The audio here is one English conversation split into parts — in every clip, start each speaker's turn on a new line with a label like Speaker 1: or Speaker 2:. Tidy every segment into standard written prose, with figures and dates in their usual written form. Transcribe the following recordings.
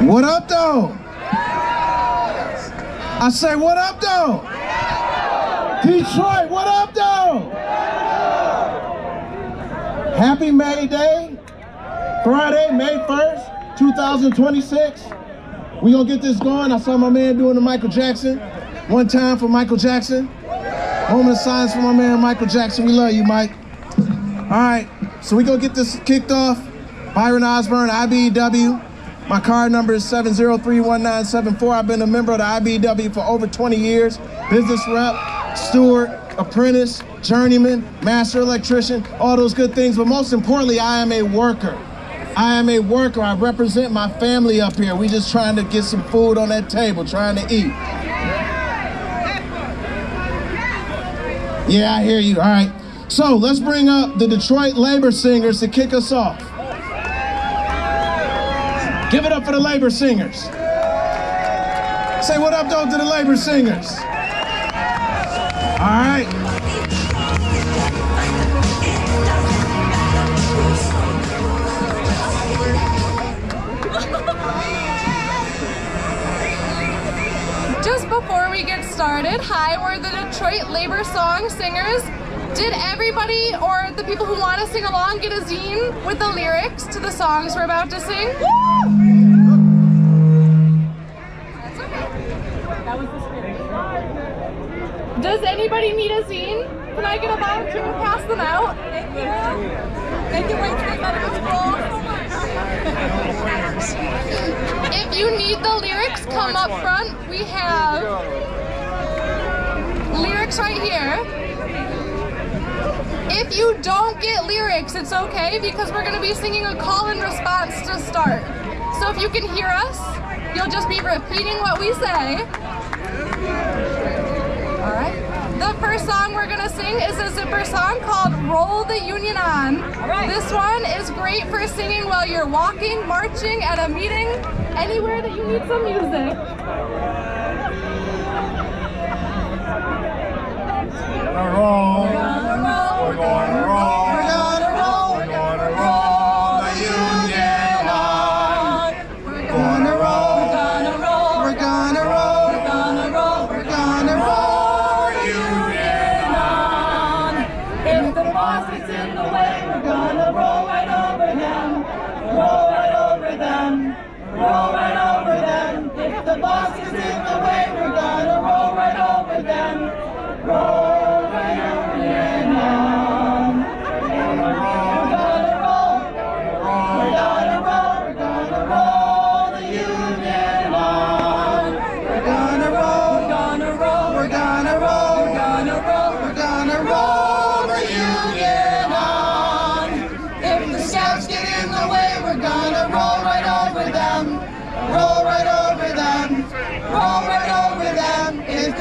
Speaker 1: What up, though? I say, what up, though? Detroit, what up, though? Happy May Day, Friday, May 1st, 2026. We gonna get this going. I saw my man doing the Michael Jackson. One time for Michael Jackson. Moment of silence for my man Michael Jackson. We love you, Mike. All right, so we gonna get this kicked off. Byron Osborne, IBEW. My card number is 7031974. I've been a member of the IBEW for over 20 years. Business rep, steward, apprentice, journeyman, master electrician, all those good things. But most importantly, I am a worker. I am a worker. I represent my family up here. We just trying to get some food on that table, trying to eat. Yeah, I hear you. All right. So let's bring up the Detroit Labor Singers to kick us off. Give it up for the Labor Singers. Say what up, though, to the Labor Singers. All right.
Speaker 2: Just before we get started, hi, we're the Detroit Labor Song Singers. Did everybody or the people who want to sing along get a zine with the lyrics to the songs we're about to sing? Woo! That's okay. That was the spirit. Does anybody need a zine? Can I get a volunteer to pass them out? Thank you. Thank you, Waitress Medical School. If you need the lyrics, come up front. We have lyrics right here. If you don't get lyrics, it's okay because we're going to be singing a call and response to start. So if you can hear us, you'll just be repeating what we say. All right. The first song we're going to sing is a zipper song called Roll the Union On. This one is great for singing while you're walking, marching, at a meeting, anywhere that you need some music.
Speaker 1: We're gonna roll. We're gonna roll. We're gonna roll. We're gonna roll the union on. We're gonna roll. We're gonna roll. We're gonna roll. We're gonna roll. We're gonna roll the union on. If the boss gets in the way, we're gonna roll right over them. Roll right over them. Roll right over them. If the boss gets in the way, we're gonna roll right over them. Roll.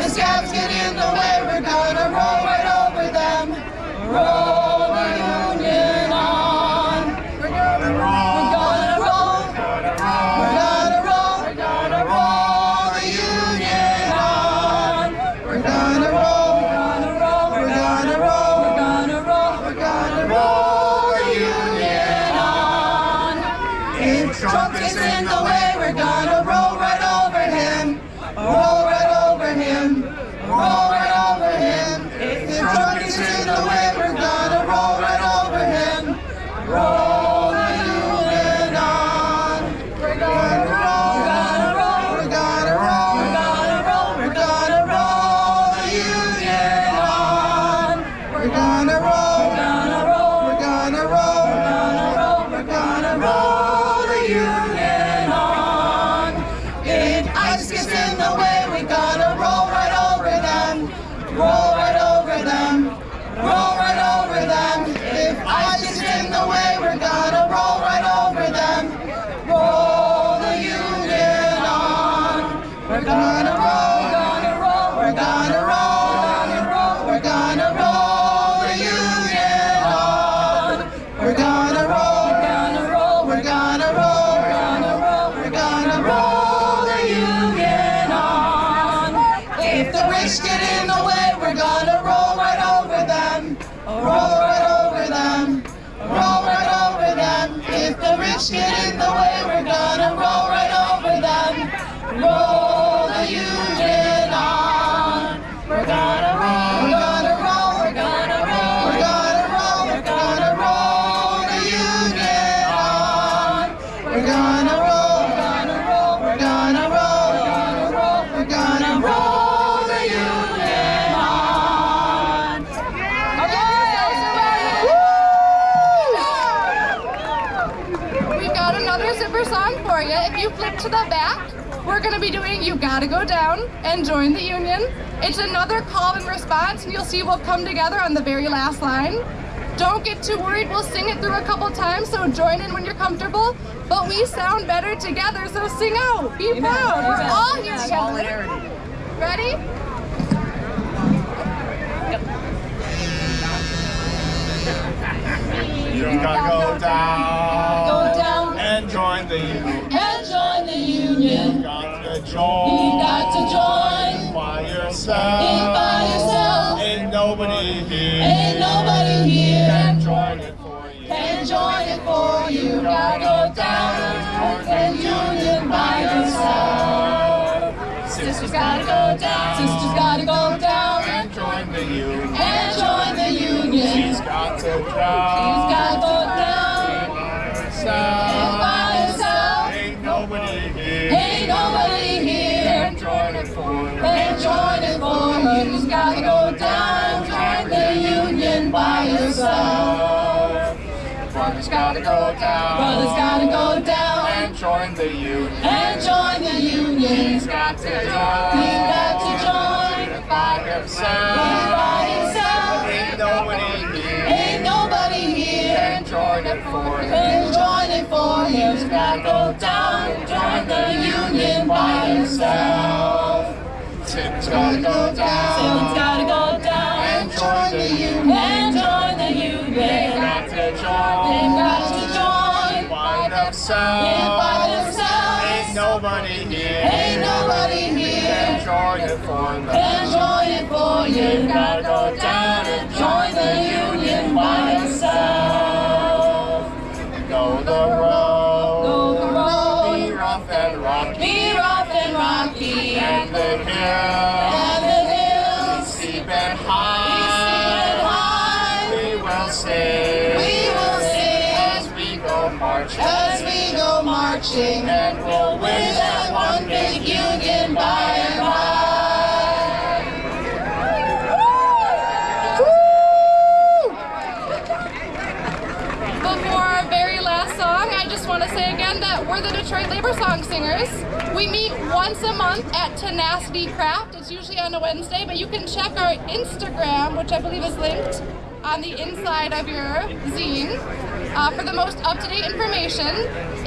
Speaker 1: Scabs get in the way, we're gonna roll right over them. Roll the union on. We're gonna roll. We're gonna roll. We're gonna roll. We're gonna roll the union on. We're gonna roll. We're gonna roll. We're gonna roll. We're gonna roll. We're gonna roll the union on. If Trump is in the way, we're gonna roll right over him. Roll right over him. Roll right over him. If the truck is in the way, we're gonna roll right over him. Roll the union on. We're gonna roll. We're gonna roll. We're gonna roll. We're gonna roll. We're gonna roll the union on. We're gonna roll. We're gonna roll. We're gonna roll. We're gonna roll. We're gonna roll the union on. If ICE gets in the way, we're which get in the way. We're gonna roll right over them. Roll the union on. We're gonna roll, we're gonna roll, we're gonna roll, we're gonna roll, we're gonna roll the union on. We're gonna roll, we're gonna roll, we're gonna roll, we're gonna roll, we're gonna roll the union on.
Speaker 2: We've got another zipper song for you. If you flip to the back, we're going to be doing You Gotta Go Down and Join the Union. It's another call and response, and you'll see we'll come together on the very last line. Don't get too worried, we'll sing it through a couple times, so join in when you're comfortable. But we sound better together, so sing out. Be proud. We're all here together. Ready?
Speaker 3: You gotta go down, and join the union.
Speaker 1: And join the union.
Speaker 3: You got to join.
Speaker 1: You got to join.
Speaker 3: By yourself.
Speaker 1: By yourself.
Speaker 3: Ain't nobody here.
Speaker 1: Ain't nobody here.
Speaker 3: Can join it for you.
Speaker 1: Can join it for you. You gotta go down and union by yourself. Sisters gotta go down. Sisters gotta go down
Speaker 3: And join the union.
Speaker 1: and join the union.
Speaker 3: She's got to
Speaker 1: She's
Speaker 3: drown.
Speaker 1: gotta go down by herself.
Speaker 3: Ain't nobody here.
Speaker 1: Ain't nobody here.
Speaker 3: Can join it for you.
Speaker 1: And join it for you. She's gotta go down and join the union by herself.
Speaker 3: Brothers gotta go down.
Speaker 1: Brothers gotta go down
Speaker 3: And join the union.
Speaker 1: and join the union.
Speaker 3: He's got to join.
Speaker 1: He's got to join
Speaker 3: By himself.
Speaker 1: by himself.
Speaker 3: Ain't nobody here.
Speaker 1: Ain't nobody here.
Speaker 3: Can join it for him.
Speaker 1: And join it for him. He's gotta go down and join the union by himself.
Speaker 3: Tim's gotta go down.
Speaker 1: Someone's gotta go down
Speaker 3: And join the union.
Speaker 1: and join the union.
Speaker 3: Got to
Speaker 1: They've
Speaker 3: join.
Speaker 1: got to join
Speaker 3: By themselves.
Speaker 1: by themselves.
Speaker 3: Ain't nobody here.
Speaker 1: Ain't nobody
Speaker 3: Can
Speaker 1: here.
Speaker 3: join it for them.
Speaker 1: And join it for you. You gotta go down and join the union by yourself.
Speaker 3: Go the road.
Speaker 1: Go the road.
Speaker 3: Be rough and rocky.
Speaker 1: Be rough and rocky.
Speaker 3: And the hill.
Speaker 1: And the hills.
Speaker 3: Steep and
Speaker 1: Be
Speaker 3: high.
Speaker 1: steep and high.
Speaker 3: We will sing.
Speaker 1: We will sing
Speaker 3: As we go marching.
Speaker 1: as we go marching.
Speaker 3: And we'll
Speaker 1: With that one big union by and by.
Speaker 2: Before our very last song, I just want to say again that we're the Detroit Labor Song Singers. We meet once a month at Tenacity Craft. It's usually on a Wednesday, but you can check our Instagram, which I believe is linked on the inside of your zine, for the most up-to-date information.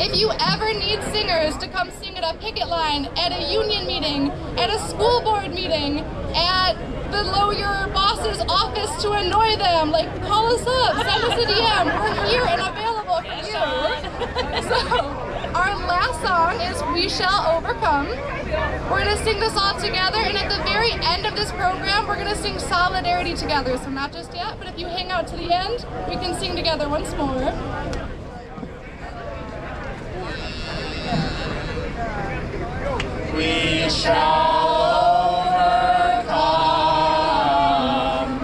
Speaker 2: If you ever need singers to come sing at a picket line, at a union meeting, at a school board meeting, at below your boss's office to annoy them, like call us up, send us a DM. We're here and available for you. So our last song is We Shall Overcome. We're gonna sing this all together, and at the very end of this program, we're gonna sing Solidarity together. So not just yet, but if you hang out to the end, we can sing together once more.
Speaker 3: We shall overcome.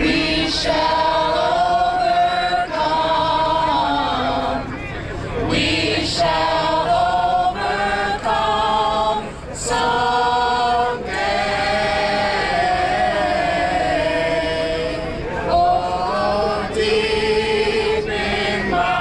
Speaker 1: We shall overcome. We shall overcome someday.
Speaker 3: Oh, deep in my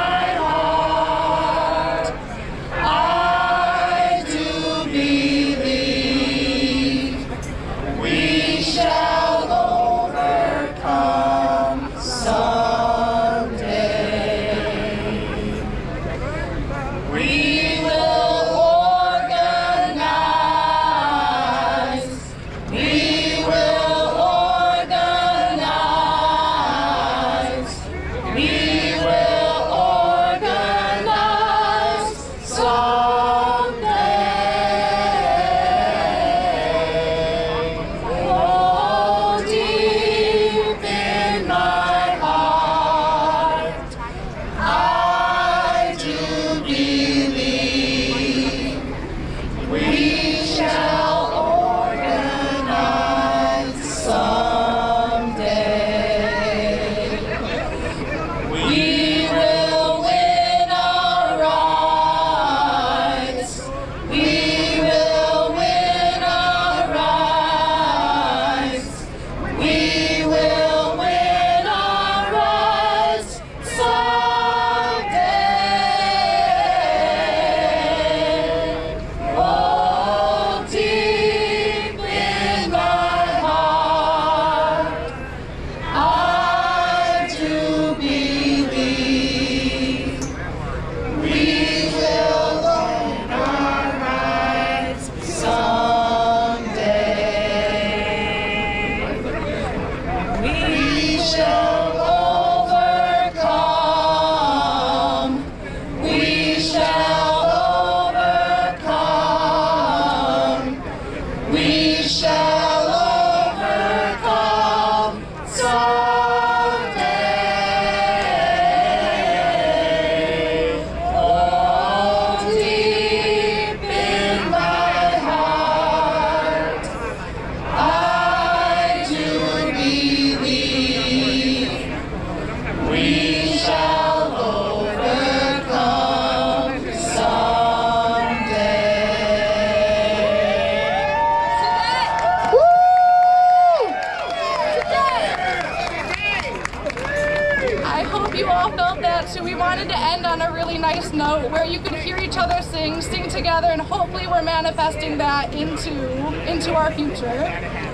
Speaker 2: really nice note where you could hear each other sing together, and hopefully we're manifesting that into our future.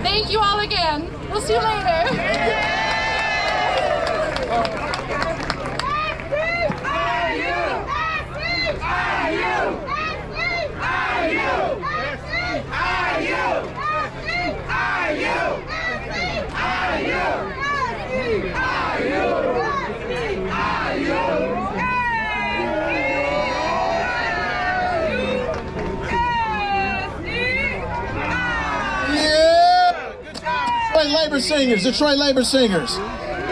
Speaker 2: Thank you all again. We'll see you later.
Speaker 4: Detroit Labor Singers.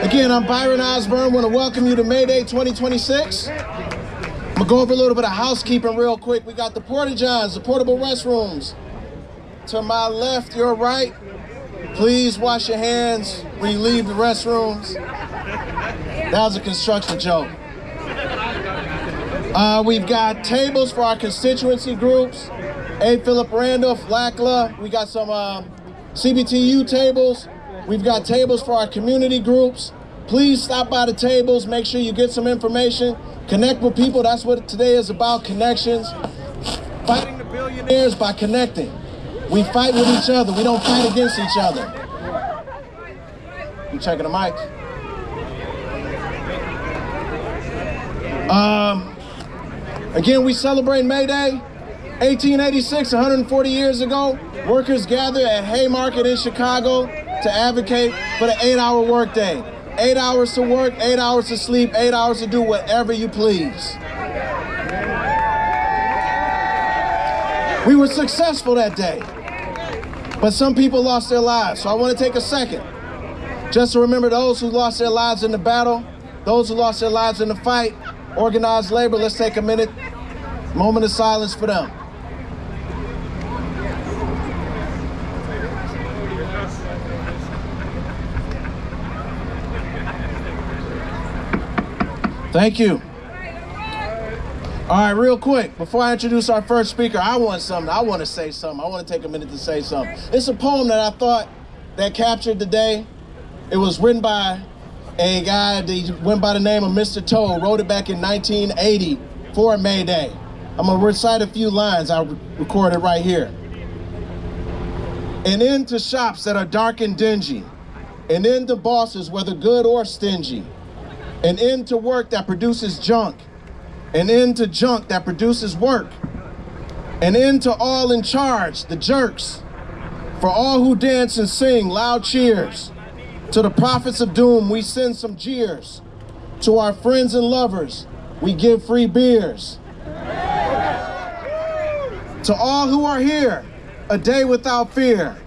Speaker 4: Again, I'm Byron Osborne. I want to welcome you to May Day 2026. I'm going to go over a little bit of housekeeping real quick. We got the porta-johns, the portable restrooms. To my left, your right. Please wash your hands when you leave the restrooms. That was a construction joke. We've got tables for our constituency groups. A. Philip Randolph, LACLA. We got some CBTU tables. We've got tables for our community groups. Please stop by the tables, make sure you get some information, connect with people. That's what today is about, connections. Fighting the billionaires by connecting. We fight with each other, we don't fight against each other. You checking the mic? Again, we celebrate May Day. 1886, 140 years ago, workers gathered at Haymarket in Chicago to advocate for the 8-hour workday. 8 hours to work, 8 hours to sleep, 8 hours to do whatever you please. We were successful that day, but some people lost their lives. So I want to take a second just to remember those who lost their lives in the battle, those who lost their lives in the fight, organized labor. Let's take a moment of silence for them. Thank you. All right, real quick, before I introduce our first speaker, I want to say something. I want to take a minute to say something. It's a poem that I thought that captured the day. It was written by a guy that went by the name of Mr. Toad, wrote it back in 1980 for May Day. I'm gonna recite a few lines. I recorded right here. An end to shops that are dark and dingy. An end to bosses, whether good or stingy. An end to work that produces junk. An end to junk that produces work. An end to all in charge, the jerks. For all who dance and sing, loud cheers. To the prophets of doom, we send some jeers. To our friends and lovers, we give free beers. To all who are here, a day without fear.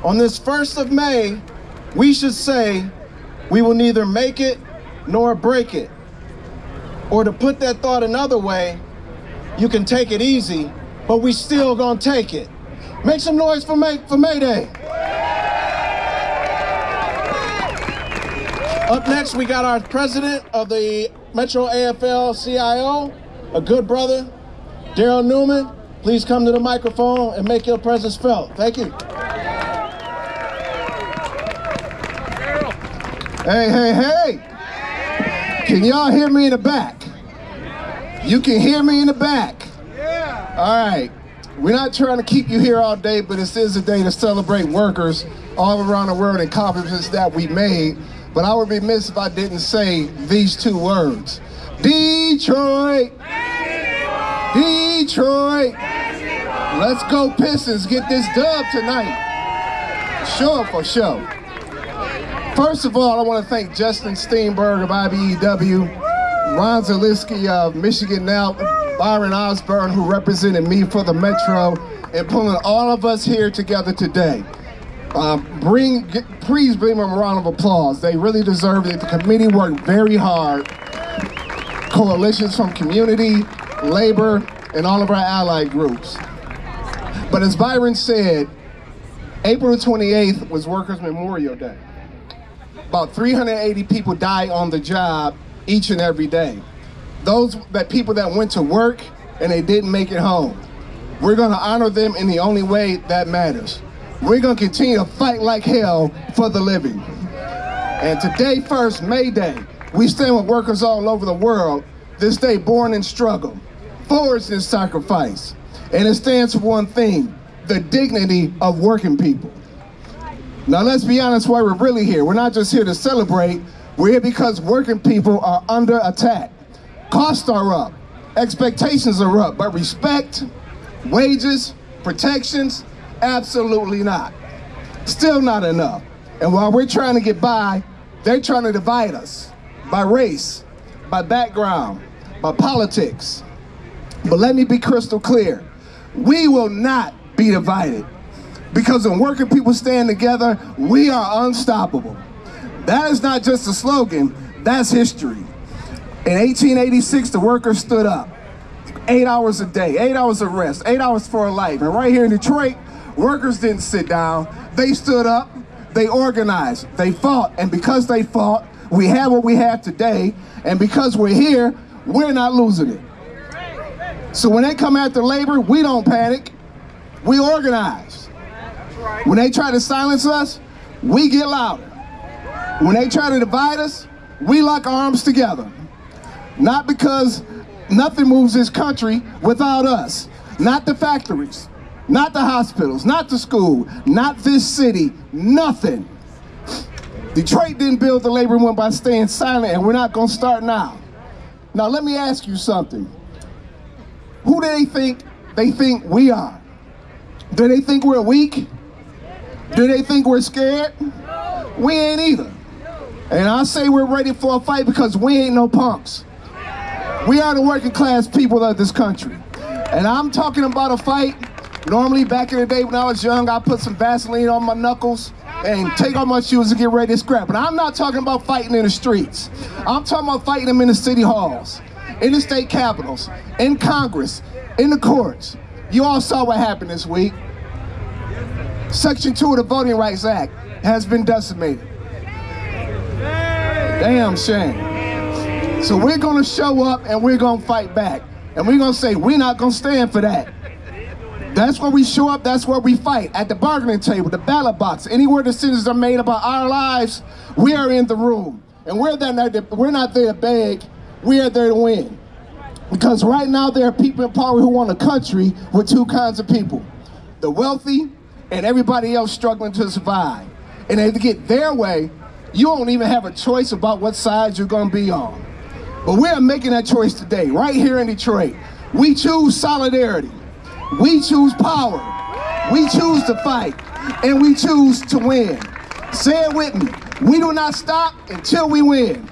Speaker 4: On this 1st of May, we should say, we will neither make it nor break it. Or to put that thought another way, you can take it easy, but we still gonna take it. Make some noise for May Day. Up next, we got our president of the Metro AFL-CIO, a good brother, Daryl Newman. Please come to the microphone and make your presence felt. Thank you.
Speaker 5: Hey. Can y'all hear me in the back? You can hear me in the back? Yeah. All right. We're not trying to keep you here all day, but this is a day to celebrate workers all around the world and accomplishments that we made. But I would be remiss if I didn't say these two words. Detroit! Detroit! Let's go Pistons, get this dub tonight. Sure, for sure. First of all, I want to thank Justin Steenberg of IBEW, Ron Zaleski of Michigan Now, Byron Osborne, who represented me for the Metro, and pulling all of us here together today. Please bring them a round of applause. They really deserve it. The committee worked very hard. Coalitions from community, labor, and all of our allied groups. But as Byron said, April 28th was Workers' Memorial Day. About 380 people die on the job each and every day. People that went to work and they didn't make it home. We're gonna honor them in the only way that matters. We're gonna continue to fight like hell for the living. And today, first, May Day, we stand with workers all over the world This day born in struggle, forged in sacrifice. And it stands for one thing, the dignity of working people. Now let's be honest why we're really here. We're not just here to celebrate. We're here because working people are under attack. Costs are up, expectations are up, but respect, wages, protections, absolutely not. Still not enough. And while we're trying to get by, they're trying to divide us by race, by background, by politics. But let me be crystal clear. We will not be divided. Because when working people stand together, we are unstoppable. That is not just a slogan, that's history. In 1886, the workers stood up. 8 hours a day, 8 hours of rest, 8 hours for a life. And right here in Detroit, workers didn't sit down. They stood up, they organized, they fought. And because they fought, we have what we have today. And because we're here, we're not losing it. So when they come after labor, we don't panic, we organize. When they try to silence us, we get louder. When they try to divide us, we lock arms together. Not because nothing moves this country without us. Not the factories, not the hospitals, not the school, not this city, nothing. Detroit didn't build the labor movement by staying silent, and we're not gonna start now. Now let me ask you something. Who do they think we are? Do they think we're weak? Do they think we're scared? We ain't either. And I say we're ready for a fight because we ain't no punks. We are the working class people of this country. And I'm talking about a fight. Normally back in the day when I was young, I put some Vaseline on my knuckles and take off my shoes and get ready to scrap. But I'm not talking about fighting in the streets. I'm talking about fighting them in the city halls, in the state capitals, in Congress, in the courts. You all saw what happened this week. Section 2 of the Voting Rights Act has been decimated. Damn shame. So we're gonna show up and we're gonna fight back. And we're gonna say, we're not gonna stand for that. That's where we show up, that's where we fight. At the bargaining table, the ballot box, anywhere decisions are made about our lives, we are in the room. And we're not there to beg, we are there to win. Because right now there are people in power who want a country with two kinds of people. The wealthy and everybody else struggling to survive. And if they get their way, you won't even have a choice about what side you're gonna be on. But we're making that choice today, right here in Detroit. We choose solidarity. We choose power. We choose to fight. And we choose to win. Say it with me. We do not stop until we win.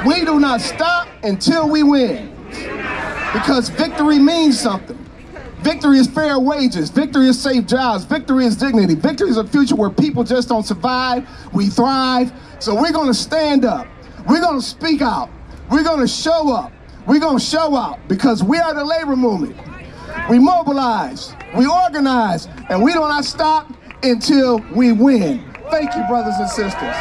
Speaker 5: We do not stop until we win. Because victory means something. Victory is fair wages. Victory is safe jobs. Victory is dignity. Victory is a future where people just don't survive, we thrive. So we're gonna stand up. We're gonna speak out. We're gonna show up. We're gonna show out because we are the labor movement. We mobilize, we organize, and we do not stop until we win. Thank you, brothers and sisters.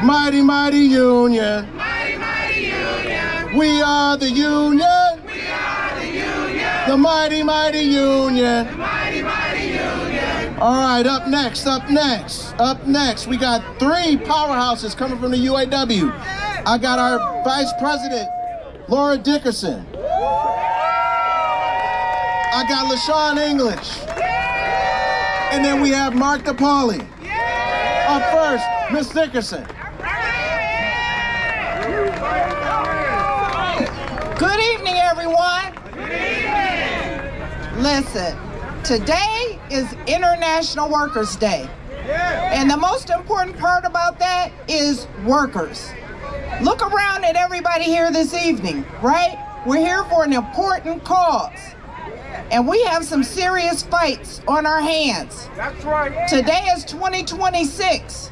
Speaker 4: Mighty, mighty union.
Speaker 1: Mighty, mighty union.
Speaker 4: We are the union.
Speaker 1: We are the union.
Speaker 4: The mighty, mighty union.
Speaker 1: The mighty, mighty union.
Speaker 4: All right, up next, we got three powerhouses coming from the UAW. I got our Vice President, Laura Dickerson. I got LaShawn English. And then we have Mark DePauli. Up first, Ms. Dickerson.
Speaker 6: Good evening, everyone.
Speaker 1: Good evening.
Speaker 6: Listen, today is International Workers' Day. And the most important part about that is workers. Look around at everybody here this evening, right? We're here for an important cause. And we have some serious fights on our hands.
Speaker 1: That's right.
Speaker 6: Today is 2026.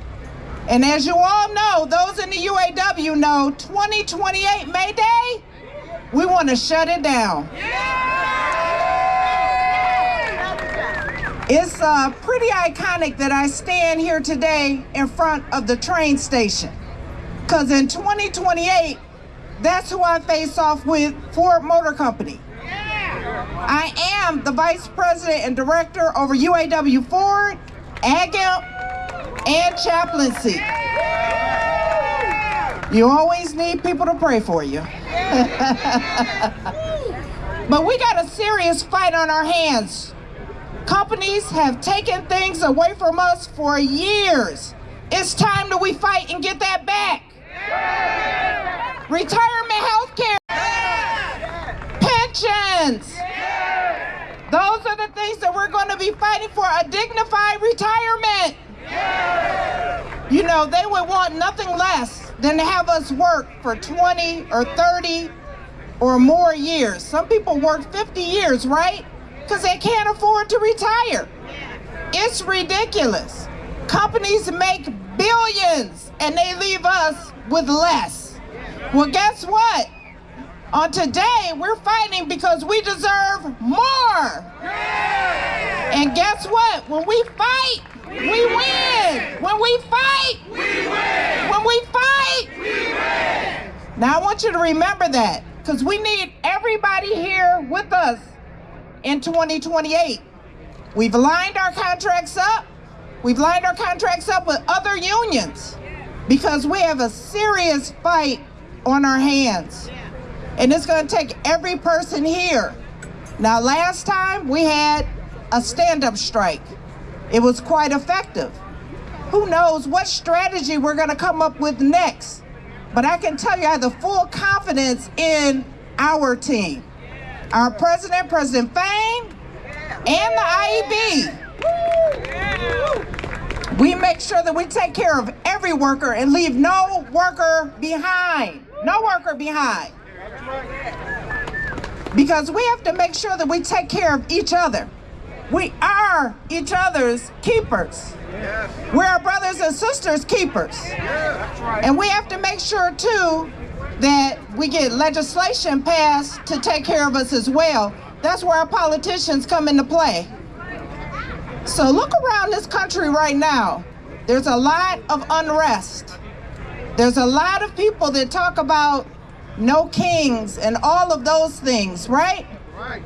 Speaker 6: And as you all know, those in the UAW know, 2028 May Day, we want to shut it down. It's pretty iconic that I stand here today in front of the train station. Because in 2028, that's who I face off with, Ford Motor Company. I am the Vice President and Director over UAW Ford, AgAmp, and Chaplaincy. You always need people to pray for you. But we got a serious fight on our hands. Companies have taken things away from us for years. It's time that we fight and get that back. Retirement health care. Pensions. Those are the things that we're going to be fighting for. A dignified retirement. You know, they would want nothing less than to have us work for 20 or 30 or more years. Some people work 50 years, right? Because they can't afford to retire. It's ridiculous. Companies make billions and they leave us with less. Well, guess what? On today, we're fighting because we deserve more. And guess what? When we fight, we win. When we fight, we win. When we fight, we win. Now I want you to remember that, because we need everybody here with us in 2028. We've lined our contracts up. We've lined our contracts up with other unions because we have a serious fight on our hands. And it's going to take every person here. Now, last time we had a stand-up strike. It was quite effective. Who knows what strategy we're going to come up with next? But I can tell you I have the full confidence in our team. Our president, President Fain, and the IEB. We make sure that we take care of every worker and leave no worker behind. No worker behind. Because we have to make sure that we take care of each other. We are each other's keepers. We're our brothers and sisters' keepers. And we have to make sure, too, that we get legislation passed to take care of us as well. That's where our politicians come into play. So look around this country right now. There's a lot of unrest. There's a lot of people that talk about no kings and all of those things, right? Right.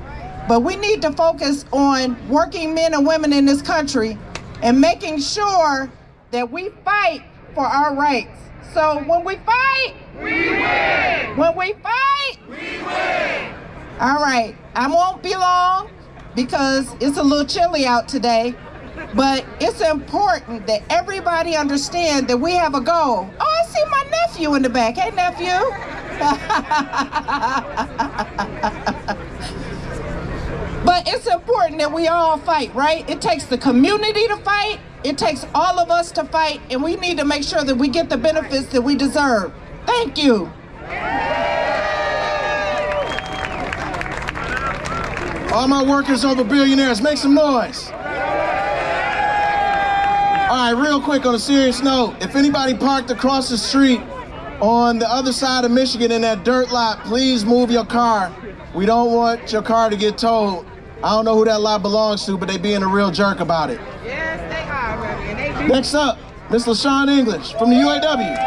Speaker 6: But we need to focus on working men and women in this country and making sure that we fight for our rights. So when we fight, we win. When we fight, we win. All right, I won't be long because it's a little chilly out today, but it's important that everybody understand that we have a goal. Oh, I see my nephew in the back. Hey, nephew. But it's important that we all fight, right? It takes the community to fight. It takes all of us to fight, and we need to make sure that we get the benefits that we deserve. Thank you.
Speaker 4: All my workers over Billionaires, make some noise. All right, real quick on a serious note, if anybody parked across the street on the other side of Michigan in that dirt lot, please move your car. We don't want your car to get towed. I don't know who that lot belongs to, but they being a real jerk about it.
Speaker 6: Yes, they are, and they do.
Speaker 4: Next up, Miss LaShawn English from the UAW.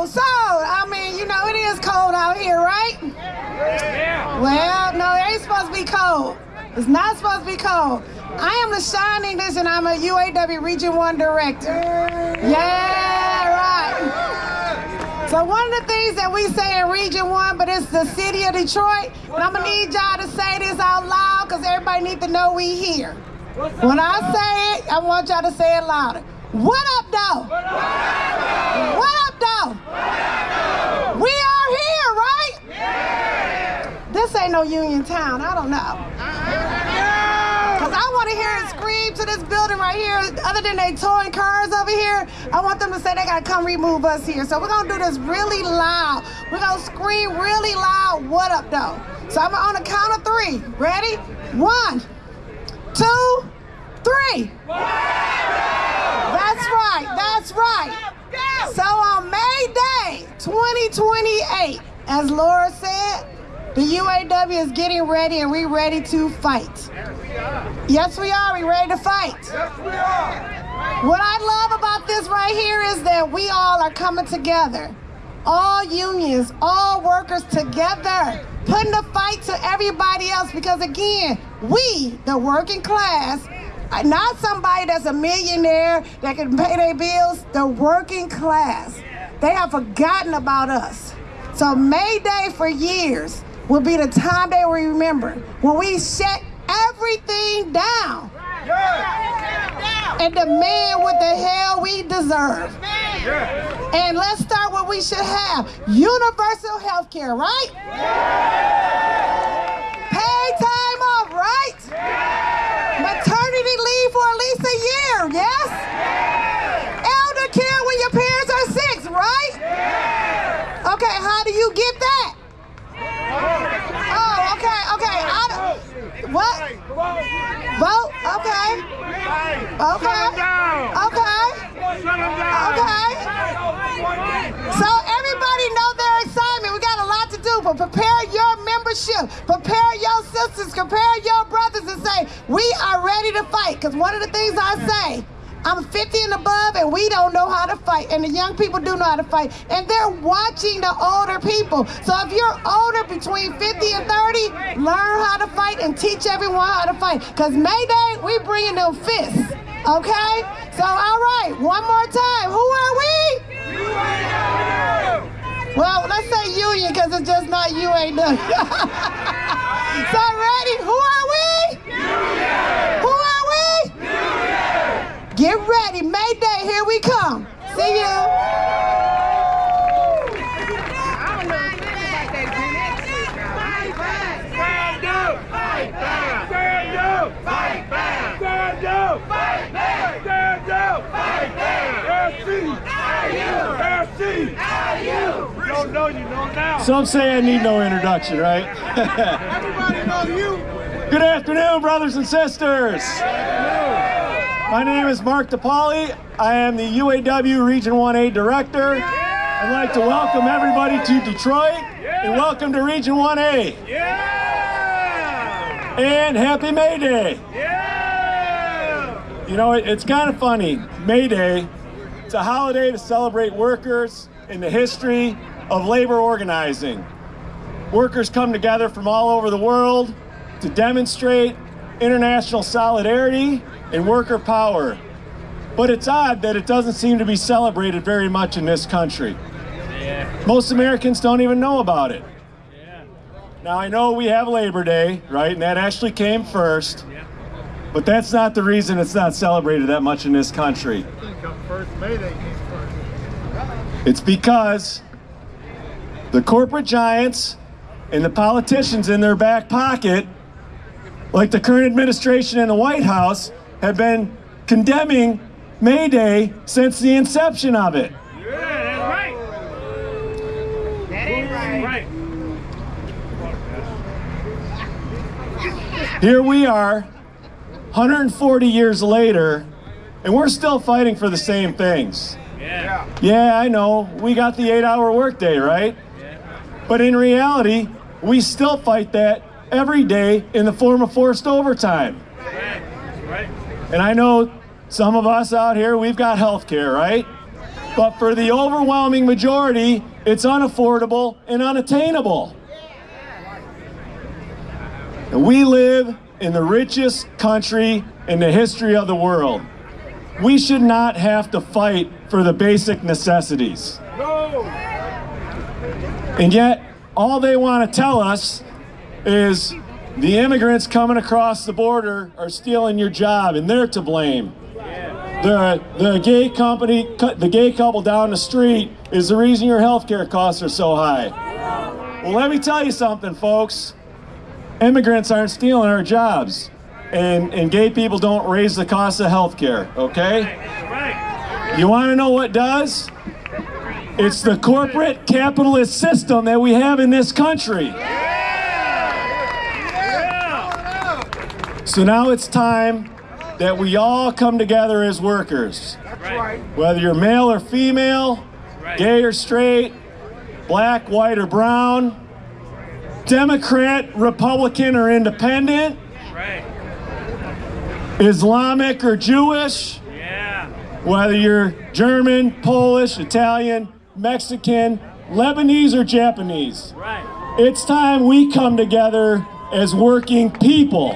Speaker 7: So, I mean, you know, it is cold out here, right? Yeah. Well, no, it ain't supposed to be cold. It's not supposed to be cold. I am LaShawn English, and I'm a UAW Region 1 Director. Yeah, right. So one of the things that we say in Region 1, but it's the city of Detroit, and I'm gonna need y'all to say this out loud because everybody needs to know we here. When I say it, I want y'all to say it louder. What up, though? What up, though? We are here, right? This ain't no Union Town, I don't know. Because I want to hear it scream to this building right here. Other than they towing cars over here, I want them to say they got to come remove us here. So we're going to do this really loud. We're going to scream really loud, what up, though? So I'm on the count of 3. Ready? 1, 2, 3. That's right, that's right. So on May Day, 2028, as Laura said, the UAW is getting ready and we're ready to fight. Yes, we are. We're ready to fight. Yes, we are. What I love about this right here is that we all are coming together. all unions, all workers together, putting the fight to everybody else, because again, we, the working class, not somebody that's a millionaire that can pay their bills, the working class, they have forgotten about us. So May Day for years will be the time they will remember, when we shut everything down and demand what the hell we deserve. And let's start what we should have. Universal health care, right? Paid time off, right? Maternity leave for at least a year, yes? Elder care when your parents are sick, right? Okay, how do you get that? Oh, okay. What? Vote? Okay. So everybody know their assignment. We got a lot to do, but prepare your membership, prepare your sisters, prepare your brothers, and say, we are ready to fight. Because one of the things I say, I'm 50 and above, and we don't know how to fight. And the young people do know how to fight. And they're watching the older people. So if you're older, between 50 and 30, learn how to fight and teach everyone how to fight. Because May Day, we bringing them fists. Okay? So, all right, one more time. Who are we? Well, let's say union, because it's just not you ain't done. So, ready? Who are we? Who are we? Get ready, May Day, here we come. See you.
Speaker 8: Some say I need no introduction, right?
Speaker 3: Everybody know you.
Speaker 8: Good afternoon, brothers and sisters. My name is Mark DePauli. I am the UAW Region 1A Director. I'd like to welcome everybody to Detroit and welcome to Region 1A. And happy May Day. You know, it's kind of funny. May Day, it's a holiday to celebrate workers and the history of labor organizing. Workers come together from all over the world to demonstrate international solidarity and worker power. But it's odd that it doesn't seem to be celebrated very much in this country. Most Americans don't even know about it. Now I know we have Labor Day, right? And that actually came first. But that's not the reason it's not celebrated that much in this country. It's because the corporate giants and the politicians in their back pocket, like the current administration in the White House, have been condemning May Day since the inception of it.
Speaker 3: Yeah, that's right. That ain't right.
Speaker 8: Here we are, 140 years later, and we're still fighting for the same things. Yeah, I know, we got the 8-hour workday, right? But in reality, we still fight that every day in the form of forced overtime. And I know some of us out here, we've got health care, right? But for the overwhelming majority, it's unaffordable and unattainable. And we live in the richest country in the history of the world. We should not have to fight for the basic necessities. And yet, all they want to tell us is the immigrants coming across the border are stealing your job, and they're to blame. The gay couple down the street is the reason your health care costs are so high. Well, let me tell you something, folks. Immigrants aren't stealing our jobs, and gay people don't raise the cost of health care, okay? You want to know what does? It's the corporate capitalist system that we have in this country. So now it's time that we all come together as workers. Whether you're male or female, gay or straight, black, white, or brown, Democrat, Republican, or independent, Islamic or Jewish, whether you're German, Polish, Italian, Mexican, Lebanese or Japanese. It's time we come together as working people.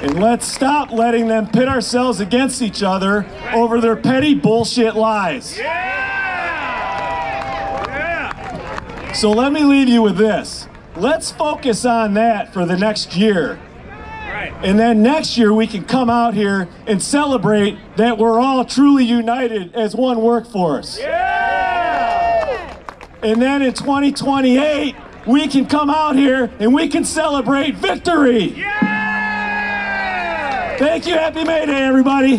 Speaker 8: And let's stop letting them pit ourselves against each other over their petty bullshit lies. So let me leave you with this. Let's focus on that for the next year. And then next year we can come out here and celebrate that we're all truly united as one workforce. And then in 2028, we can come out here and we can celebrate victory. Thank you. Happy May Day, everybody.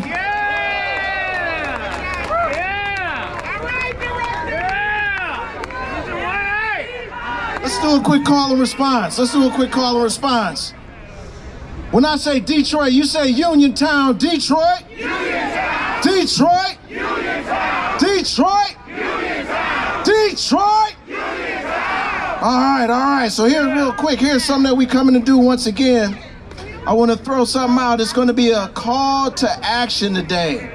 Speaker 4: Let's do a quick call and response. When I say Detroit, you say Uniontown, Detroit. Uniontown. Detroit. Uniontown. Detroit. Uniontown. Detroit. Uniontown. All right. So here's real quick. Here's something that we coming to do once again. I want to throw something out. It's going to be a call to action today.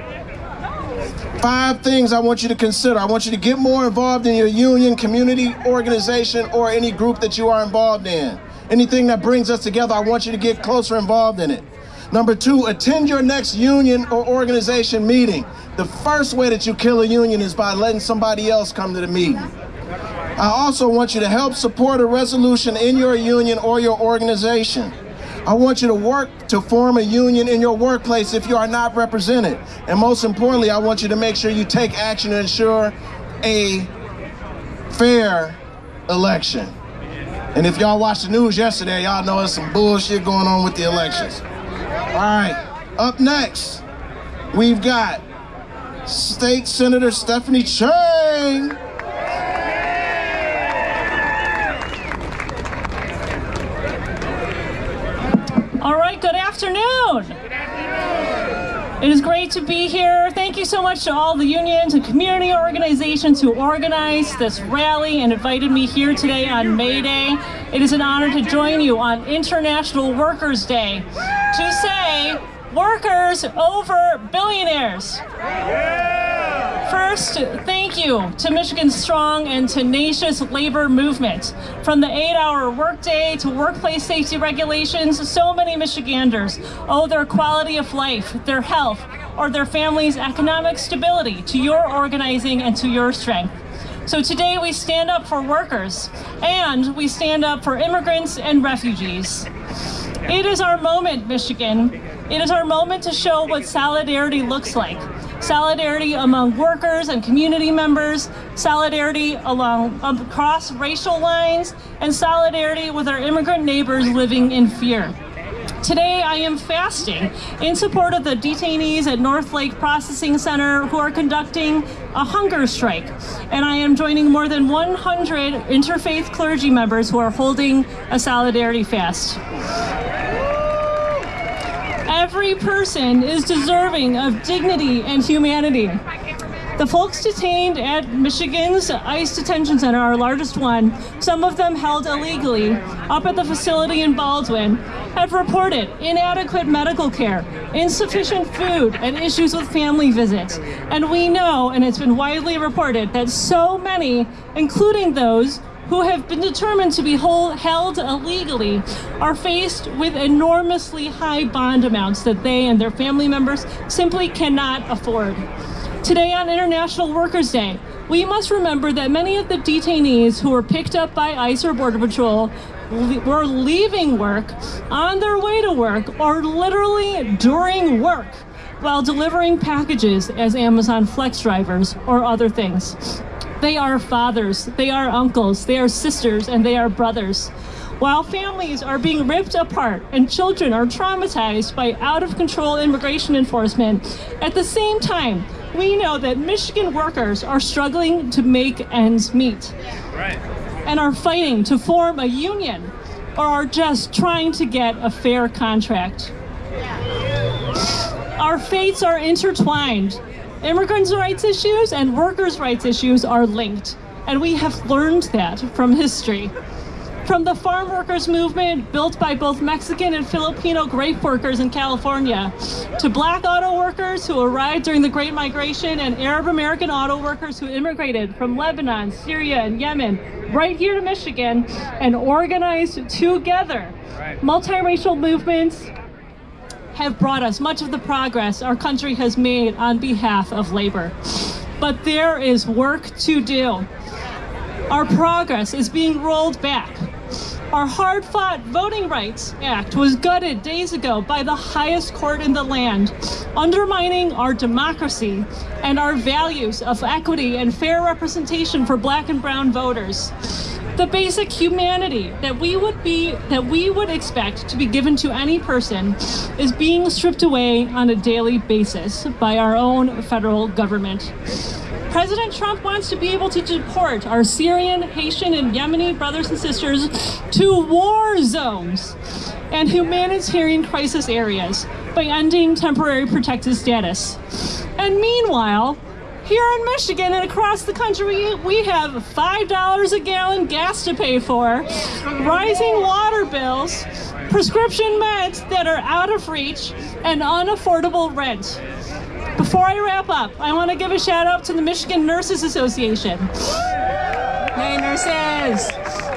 Speaker 4: 5 things I want you to consider. I want you to get more involved in your union, community, organization, or any group that you are involved in. Anything that brings us together, I want you to get closer involved in it. Number 2, attend your next union or organization meeting. The first way that you kill a union is by letting somebody else come to the meeting. I also want you to help support a resolution in your union or your organization. I want you to work to form a union in your workplace if you are not represented. And most importantly, I want you to make sure you take action to ensure a fair election. And if y'all watched the news yesterday, y'all know there's some bullshit going on with the elections. All right, up next, we've got State Senator Stephanie Chang.
Speaker 9: All right, good afternoon. It is great to be here. Thank you so much to all the unions and community organizations who organized this rally and invited me here today on May Day. It is an honor to join you on International Workers' Day to say, workers over billionaires. First, thank you to Michigan's strong and tenacious labor movement. From the 8-hour workday to workplace safety regulations, so many Michiganders owe their quality of life, their health, or their family's economic stability to your organizing and to your strength. So today we stand up for workers, and we stand up for immigrants and refugees. It is our moment, Michigan. It is our moment to show what solidarity looks like. Solidarity among workers and community members, solidarity across racial lines, and solidarity with our immigrant neighbors living in fear. Today I am fasting in support of the detainees at North Lake Processing Center who are conducting a hunger strike. And I am joining more than 100 interfaith clergy members who are holding a solidarity fast. Every person is deserving of dignity and humanity. The folks detained at Michigan's ICE detention center, our largest one, some of them held illegally, up at the facility in Baldwin, have reported inadequate medical care, insufficient food, and issues with family visits. And we know, and it's been widely reported, that so many, including those who have been determined to be held illegally, are faced with enormously high bond amounts that they and their family members simply cannot afford. Today on International Workers' Day, we must remember that many of the detainees who were picked up by ICE or Border Patrol were leaving work, on their way to work, or literally during work, while delivering packages as Amazon Flex drivers or other things. They are fathers, they are uncles, they are sisters, and they are brothers. While families are being ripped apart and children are traumatized by out-of-control immigration enforcement, at the same time, we know that Michigan workers are struggling to make ends meet. Right. And are fighting to form a union or are just trying to get a fair contract. Our fates are intertwined. Immigrants' rights issues and workers' rights issues are linked, and we have learned that from history. From the farm workers movement built by both Mexican and Filipino grape workers in California, to black auto workers who arrived during the Great Migration and Arab American auto workers who immigrated from Lebanon, Syria, and Yemen right here to Michigan and organized together. Multiracial movements have brought us much of the progress our country has made on behalf of labor. But there is work to do. Our progress is being rolled back. Our hard-fought Voting Rights Act was gutted days ago by the highest court in the land, undermining our democracy and our values of equity and fair representation for black and brown voters. The basic humanity that we would expect to be given to any person is being stripped away on a daily basis by our own federal government. President Trump wants to be able to deport our Syrian, Haitian, and Yemeni brothers and sisters to war zones and humanitarian crisis areas by ending temporary protected status. And meanwhile, here in Michigan and across the country, we have $5 a gallon gas to pay for, rising water bills, prescription meds that are out of reach, and unaffordable rent. Before I wrap up, I want to give a shout out to the Michigan Nurses Association. Hey, nurses!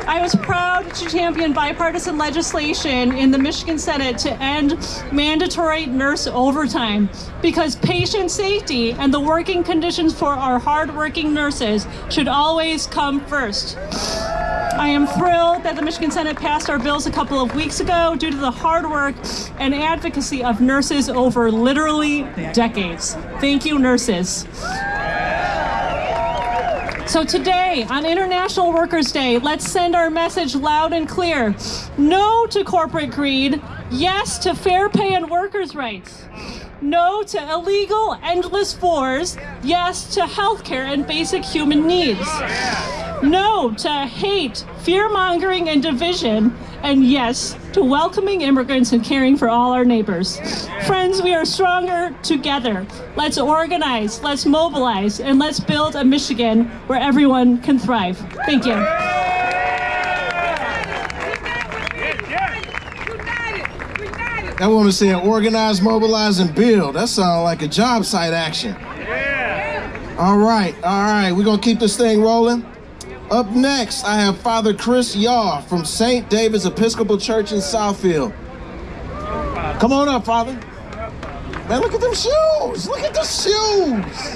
Speaker 9: I was proud to champion bipartisan legislation in the Michigan Senate to end mandatory nurse overtime because patient safety and the working conditions for our hardworking nurses should always come first. I am thrilled that the Michigan Senate passed our bills a couple of weeks ago due to the hard work and advocacy of nurses over literally decades. Thank you, nurses. So today, on International Workers' Day, let's send our message loud and clear. No to corporate greed. Yes to fair pay and workers' rights. No to illegal, endless wars. Yes to healthcare and basic human needs. No to hate, fear-mongering, and division. And yes to welcoming immigrants and caring for all our neighbors. Friends, we are stronger together. Let's organize, let's mobilize, and let's build a Michigan where everyone can thrive. Thank you.
Speaker 4: That woman said organize, mobilize, and build. That sounds like a job site action. All right. We're going to keep this thing rolling. Up next, I have Father Chris Yaw from St. David's Episcopal Church in Southfield. Come on up, Father. Man, look at them shoes. Look at the shoes.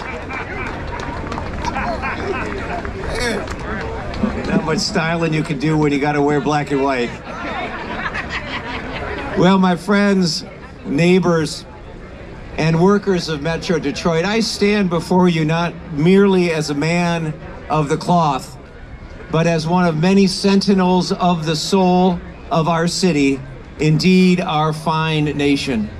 Speaker 10: Not much styling you can do when you got to wear black and white. Well, my friends, neighbors, and workers of Metro Detroit, I stand before you not merely as a man of the cloth, but as one of many sentinels of the soul of our city, indeed our fine nation.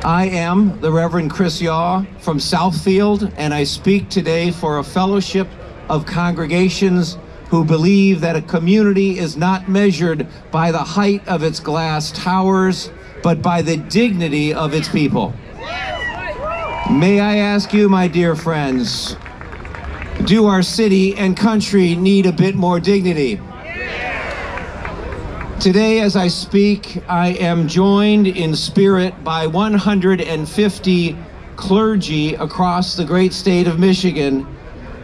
Speaker 10: I am the Reverend Chris Yaw from Southfield, and I speak today for a fellowship of congregations who believe that a community is not measured by the height of its glass towers, but by the dignity of its people. May I ask you, my dear friends, do our city and country need a bit more dignity? Today, as I speak, I am joined in spirit by 150 clergy across the great state of Michigan.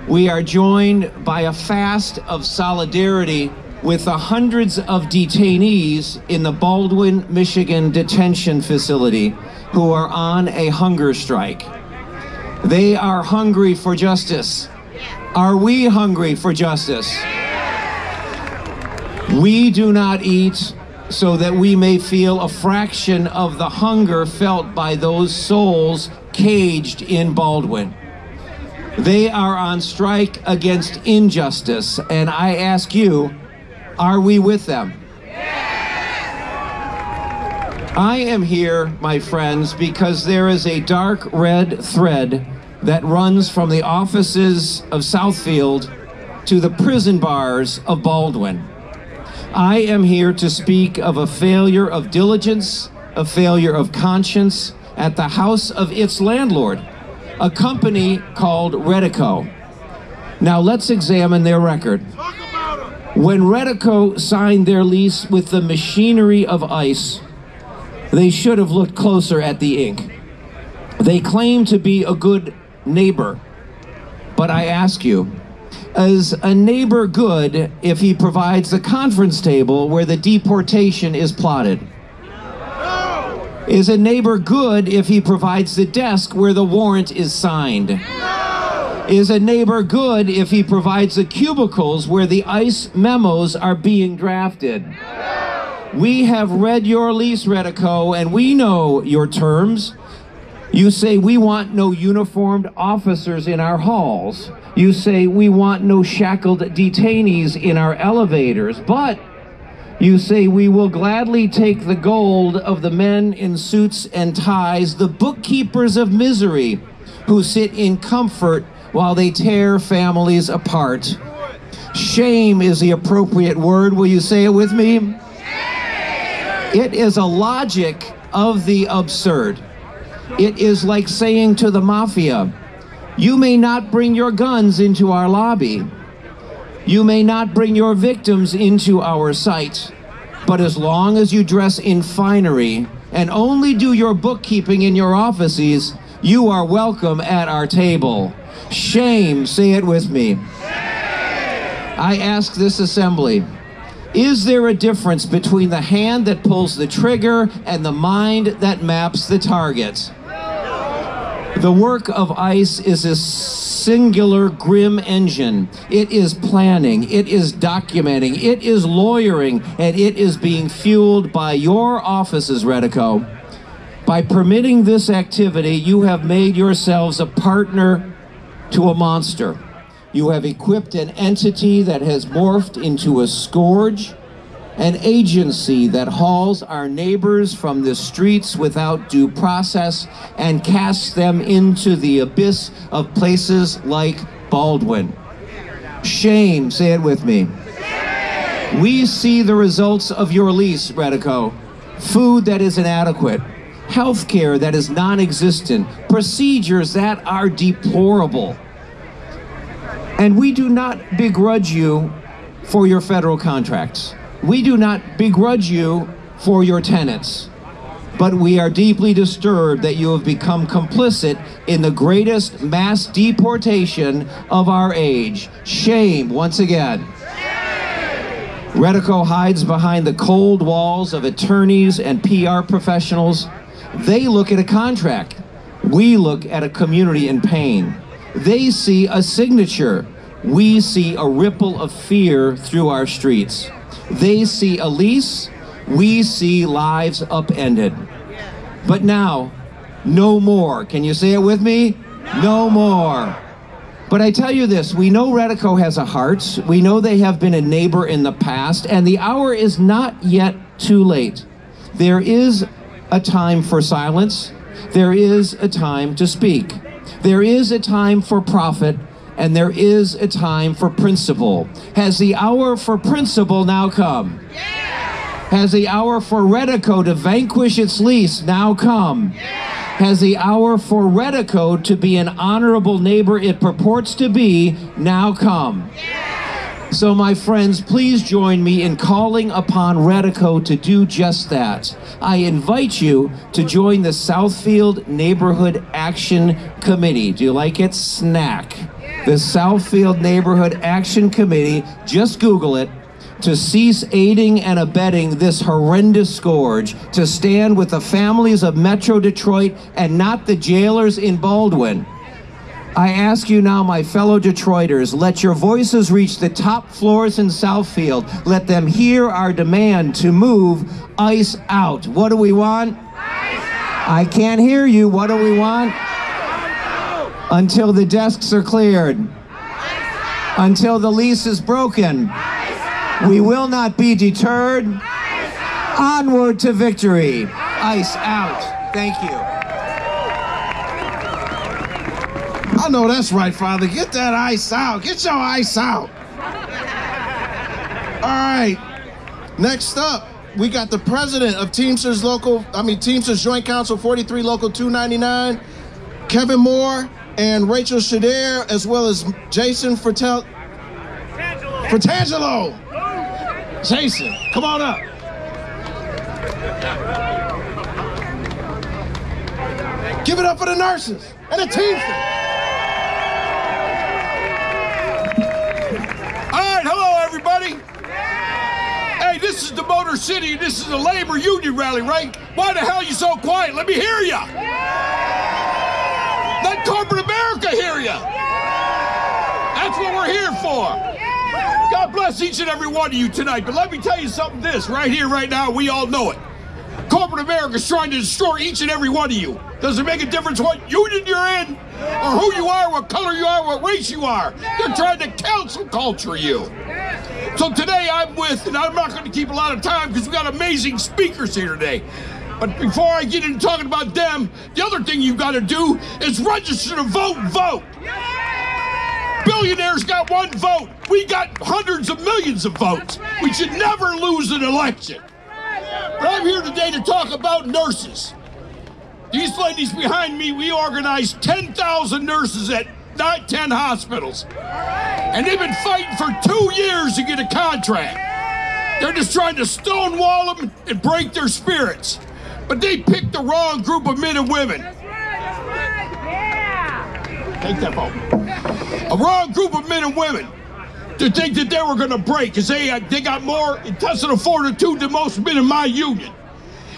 Speaker 10: We are joined by a fast of solidarity with the hundreds of detainees in the Baldwin, Michigan detention facility who are on a hunger strike. They are hungry for justice. Are we hungry for justice? We do not eat so that we may feel a fraction of the hunger felt by those souls caged in Baldwin. They are on strike against injustice, and I ask you, are we with them? I am here, my friends, because there is a dark red thread that runs from the offices of Southfield to the prison bars of Baldwin. I am here to speak of a failure of diligence, a failure of conscience at the house of its landlord, a company called Redico. Now let's examine their record. When Redico signed their lease with the machinery of ICE, they should have looked closer at the ink. They claim to be a good neighbor, but I ask you, is a neighbor good if he provides the conference table where the deportation is plotted? No. Is a neighbor good if he provides the desk where the warrant is signed? No. Is a neighbor good if he provides the cubicles where the ICE memos are being drafted? No. We have read your lease, Redico, and we know your terms. You say we want no uniformed officers in our halls. You say we want no shackled detainees in our elevators. But you say we will gladly take the gold of the men in suits and ties, the bookkeepers of misery, who sit in comfort while they tear families apart. Shame is the appropriate word. Will you say it with me? It is a logic of the absurd. It is like saying to the mafia, you may not bring your guns into our lobby. You may not bring your victims into our site. But as long as you dress in finery and only do your bookkeeping in your offices, you are welcome at our table. Shame, say it with me. I ask this assembly, is there a difference between the hand that pulls the trigger and the mind that maps the target? The work of ICE is a singular grim engine. It is planning, it is documenting, it is lawyering, and it is being fueled by your offices, Redico. By permitting this activity, you have made yourselves a partner to a monster. You have equipped an entity that has morphed into a scourge, an agency that hauls our neighbors from the streets without due process and casts them into the abyss of places like Baldwin. Shame, say it with me. Shame. We see the results of your lease, Redico. Food that is inadequate, health care that is non-existent, procedures that are deplorable. And we do not begrudge you for your federal contracts. We do not begrudge you for your tenants, but we are deeply disturbed that you have become complicit in the greatest mass deportation of our age. Shame, once again. Redico hides behind the cold walls of attorneys and PR professionals. They look at a contract. We look at a community in pain. They see a signature. We see a ripple of fear through our streets. They see a lease, we see lives upended. But now, no more. Can you say it with me? No more. But I tell you this, we know Redico has a heart. We know they have been a neighbor in the past, and the hour is not yet too late. There is a time for silence. There is a time to speak. There is a time for profit. And there is a time for principle. Has the hour for principle now come? Yeah. Has the hour for Redico to vanquish its lease now come? Yeah. Has the hour for Redico to be an honorable neighbor it purports to be now come? Yeah. So my friends, please join me in calling upon Redico to do just that. I invite you to join the Southfield Neighborhood Action Committee. Do you like it? Snack. The Southfield Neighborhood Action Committee, just Google it, to cease aiding and abetting this horrendous scourge, to stand with the families of Metro Detroit and not the jailers in Baldwin. I ask you now, my fellow Detroiters, let your voices reach the top floors in Southfield. Let them hear our demand to move ICE out. What do we want? ICE out. I can't hear you. What do we want? Until the desks are cleared, until the lease is broken, we will not be deterred. Onward to victory. ICE out. Thank you.
Speaker 4: I know that's right, Father. Get that ICE out. Get your ICE out. All right. Next up, we got the president of Teamsters Joint Council 43 Local 299, Kevin Moore, and Rachel Shader, as well as Jason Fratangelo. Jason, come on up. Give it up for the nurses and the Teamsters.
Speaker 11: All right, hello everybody. Hey, this is the Motor City. This is a labor union rally, right? Why the hell are you so quiet? Let me hear ya. Let corporate America hear ya. That's what we're here for. God bless each and every one of you tonight. But let me tell you something, this right here, right now, we all know it. Corporate America is trying to destroy each and every one of you. Does it make a difference what union you're in, or who you are, what color you are, what race you are? They're trying to cancel culture you. So today I'm with, and I'm not going to keep a lot of time because we got amazing speakers here today. But before I get into talking about them, the other thing you've got to do is register to vote. Billionaires got one vote. We got hundreds of millions of votes. We should never lose an election. But I'm here today to talk about nurses. These ladies behind me, we organized 10,000 nurses at 10 hospitals. And they've been fighting for 2 years to get a contract. They're just trying to stonewall them and break their spirits. But they picked the wrong group of men and women. Take that vote. A wrong group of men and women to think that they were going to break, because they got more intestinal fortitude than most men in my union.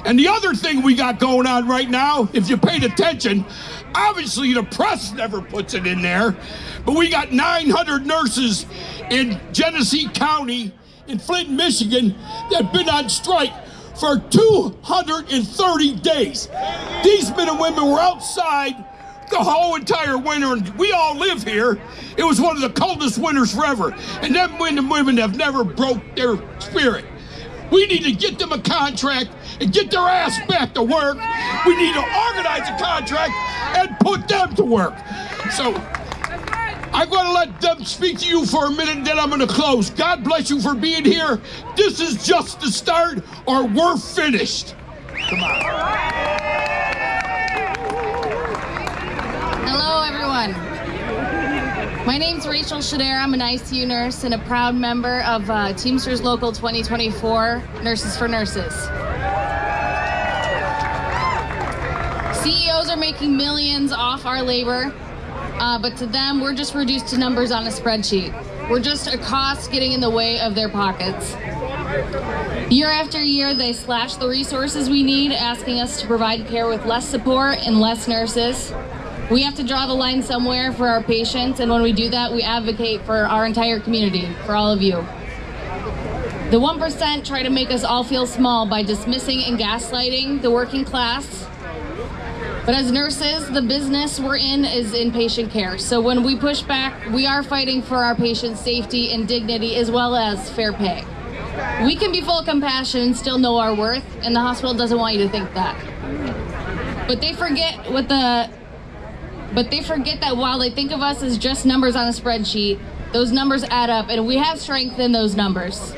Speaker 11: And the other thing we got going on right now, if you paid attention, obviously the press never puts it in there, but we got 900 nurses in Genesee County in Flint, Michigan that have been on strike for 230 days. These men and women were outside the whole entire winter, and we all live here. It was one of the coldest winters forever, and them men and women have never broke their spirit. We need to get them a contract and get their ass back to work. We need to organize a contract and put them to work. So I'm going to let them speak to you for a minute, and then I'm going to close. God bless you for being here. This is just the start, or we're finished. Come on.
Speaker 12: Hello, everyone. My name's Rachel Shader. I'm an ICU nurse and a proud member of Teamsters Local 2024, Nurses for Nurses. CEOs are making millions off our labor, but to them, we're just reduced to numbers on a spreadsheet. We're just a cost getting in the way of their pockets. Year after year, they slash the resources we need, asking us to provide care with less support and less nurses. We have to draw the line somewhere for our patients, and when we do that, we advocate for our entire community, for all of you. The 1% try to make us all feel small by dismissing and gaslighting the working class. But as nurses, the business we're in is inpatient care. So when we push back, we are fighting for our patients' safety and dignity, as well as fair pay. We can be full of compassion and still know our worth, and the hospital doesn't want you to think that. But they forget that while they think of us as just numbers on a spreadsheet, those numbers add up, and we have strength in those numbers.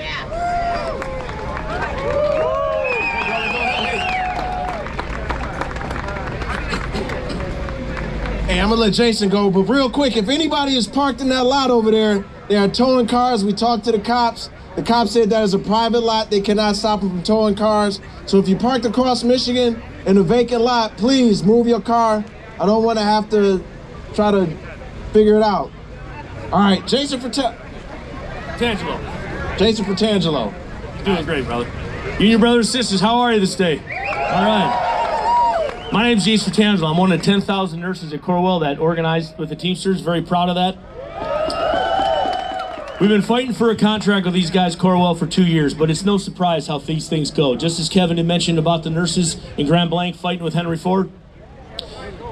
Speaker 4: Hey, I'm gonna let Jason go, but real quick, if anybody is parked in that lot over there, they are towing cars. We talked to the cops. The cops said that is a private lot. They cannot stop them from towing cars. So if you parked across Michigan in a vacant lot, please move your car. I don't want to have to try to figure it out. All right, Jason
Speaker 8: Tangelo.
Speaker 4: Jason Fratangelo.
Speaker 8: Doing great, brother. You and your brothers and sisters, how are you this day? All right. My name's Jason Fratangelo. I'm one of the 10,000 nurses at Corwell that organized with the Teamsters. Very proud of that. We've been fighting for a contract with these guys, Corwell, for 2 years, but it's no surprise how these things go. Just as Kevin had mentioned about the nurses in Grand Blanc fighting with Henry Ford,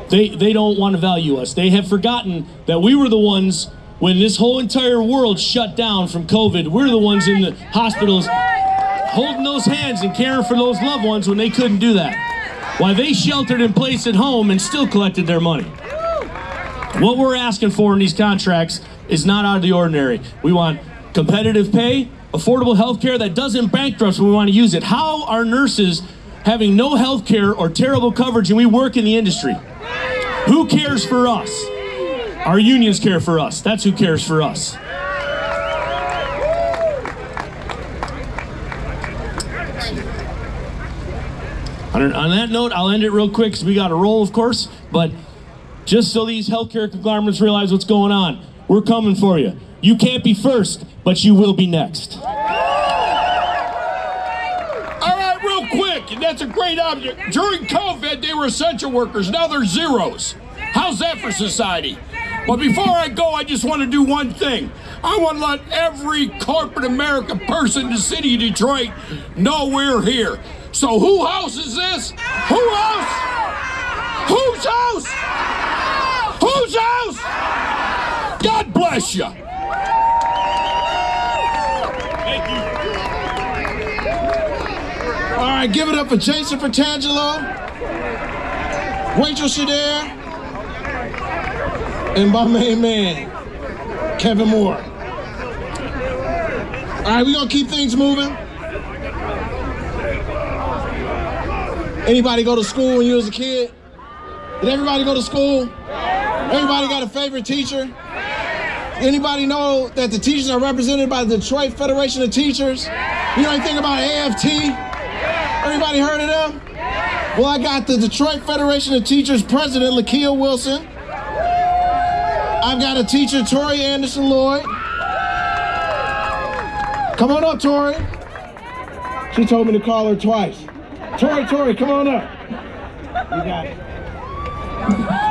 Speaker 8: They don't want to value us. They have forgotten that we were the ones, when this whole entire world shut down from COVID, we're the ones in the hospitals holding those hands and caring for those loved ones when they couldn't do that. While they sheltered in place at home and still collected their money. What we're asking for in these contracts is not out of the ordinary. We want competitive pay, affordable health care that doesn't bankrupt us when we want to use it. How are nurses having no health care or terrible coverage and we work in the industry? Who cares for us? Our unions care for us. That's who cares for us.
Speaker 13: On that note, I'll end it real quick because we got to roll, of course, but just so these healthcare conglomerates realize what's going on, we're coming for you. You can't be first, but you will be next.
Speaker 11: All right, real quick, and that's a great object. During COVID, they were essential workers. Now they're zeros. How's that for society? But before I go, I just want to do one thing. I want to let every corporate America person in the city of Detroit know we're here. So whose house is this? Whose house? Whose house? Whose house? God bless you.
Speaker 4: Thank you. All right, give it up for Jason Fratangelo, Rachel Shader, and my main man, Kevin Moore. All right, we're gonna keep things moving. Anybody go to school when you was a kid? Did everybody go to school? Everybody got a favorite teacher? Anybody know that the teachers are represented by the Detroit Federation of Teachers? You know anything about AFT? Everybody heard of them? Well, I got the Detroit Federation of Teachers president, Lakia Wilson. I've got a teacher, Tori Anderson Lloyd. Come on up, Tori. She told me to call her twice. Tori, come on up. You got it.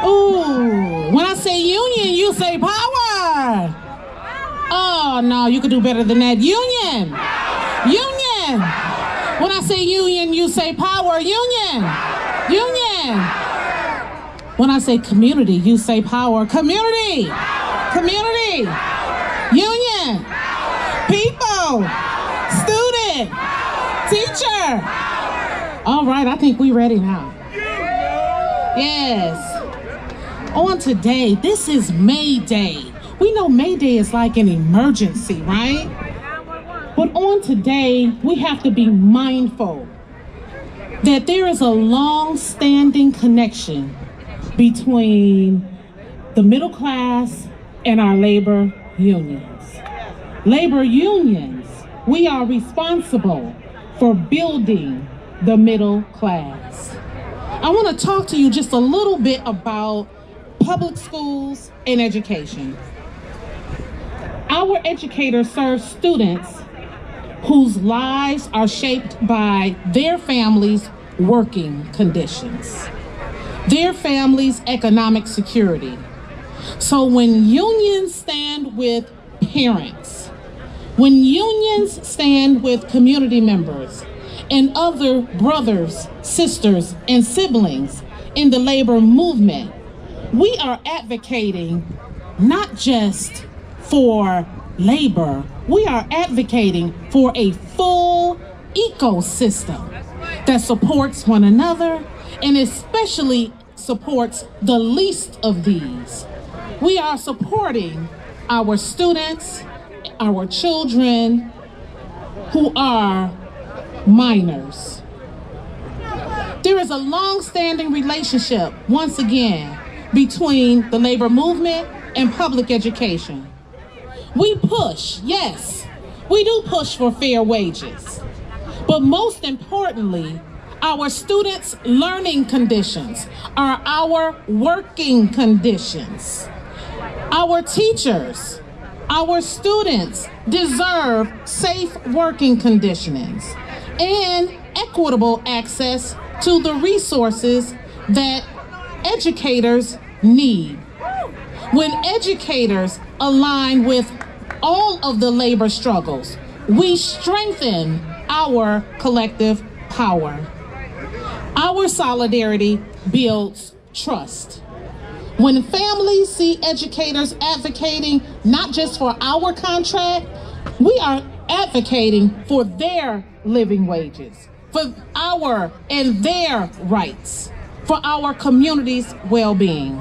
Speaker 14: Ooh, when I say union, you say power. Oh, no, you could do better than that. Union. When I say union, you say power. Union. When I say community, you say power. Community. Union. People. Student. Teacher. All right, I think we're ready now. Yes. On today, this is May Day. We know May Day is like an emergency, right? But on today, we have to be mindful that there is a long-standing connection between the middle class and our labor unions. Labor unions, we are responsible for building the middle class. I want to talk to you just a little bit about public schools and education. Our educators serve students whose lives are shaped by their families' working conditions, their families' economic security. So when unions stand with parents, when unions stand with community members and other brothers, sisters, and siblings in the labor movement, we are advocating not just for labor, we are advocating for a full ecosystem that supports one another and especially supports the least of these. We are supporting our students, our children who are minors. There is a long-standing relationship, once again, between the labor movement and public education. We push, yes, we do push for fair wages, but most importantly, our students' learning conditions are our working conditions. Our teachers, our students deserve safe working conditions and equitable access to the resources that educators need. When educators align with all of the labor struggles, we strengthen our collective power. Our solidarity builds trust. When families see educators advocating not just for our contract, we are advocating for their living wages, for our and their rights, for our community's well-being.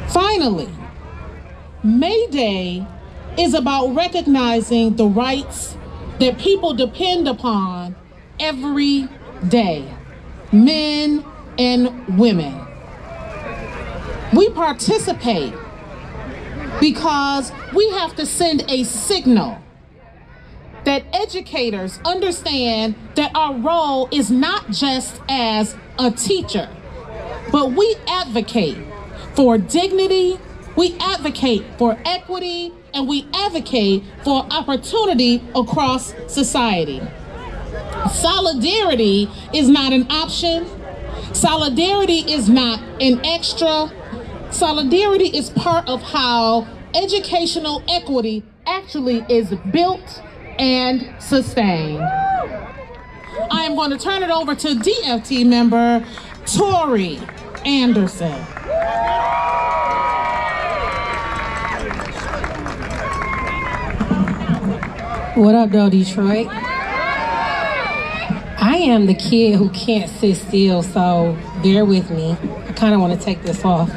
Speaker 14: Finally, May Day is about recognizing the rights that people depend upon every day, men and women. We participate because we have to send a signal that educators understand that our role is not just as a teacher, but we advocate for dignity, we advocate for equity, and we advocate for opportunity across society. Solidarity is not an option. Solidarity is not an extra. Solidarity is part of how educational equity actually is built and sustained. I am going to turn it over to DFT member Tori Anderson.
Speaker 15: What up, though, Detroit? I am the kid who can't sit still, so bear with me. I kind of want to take this off.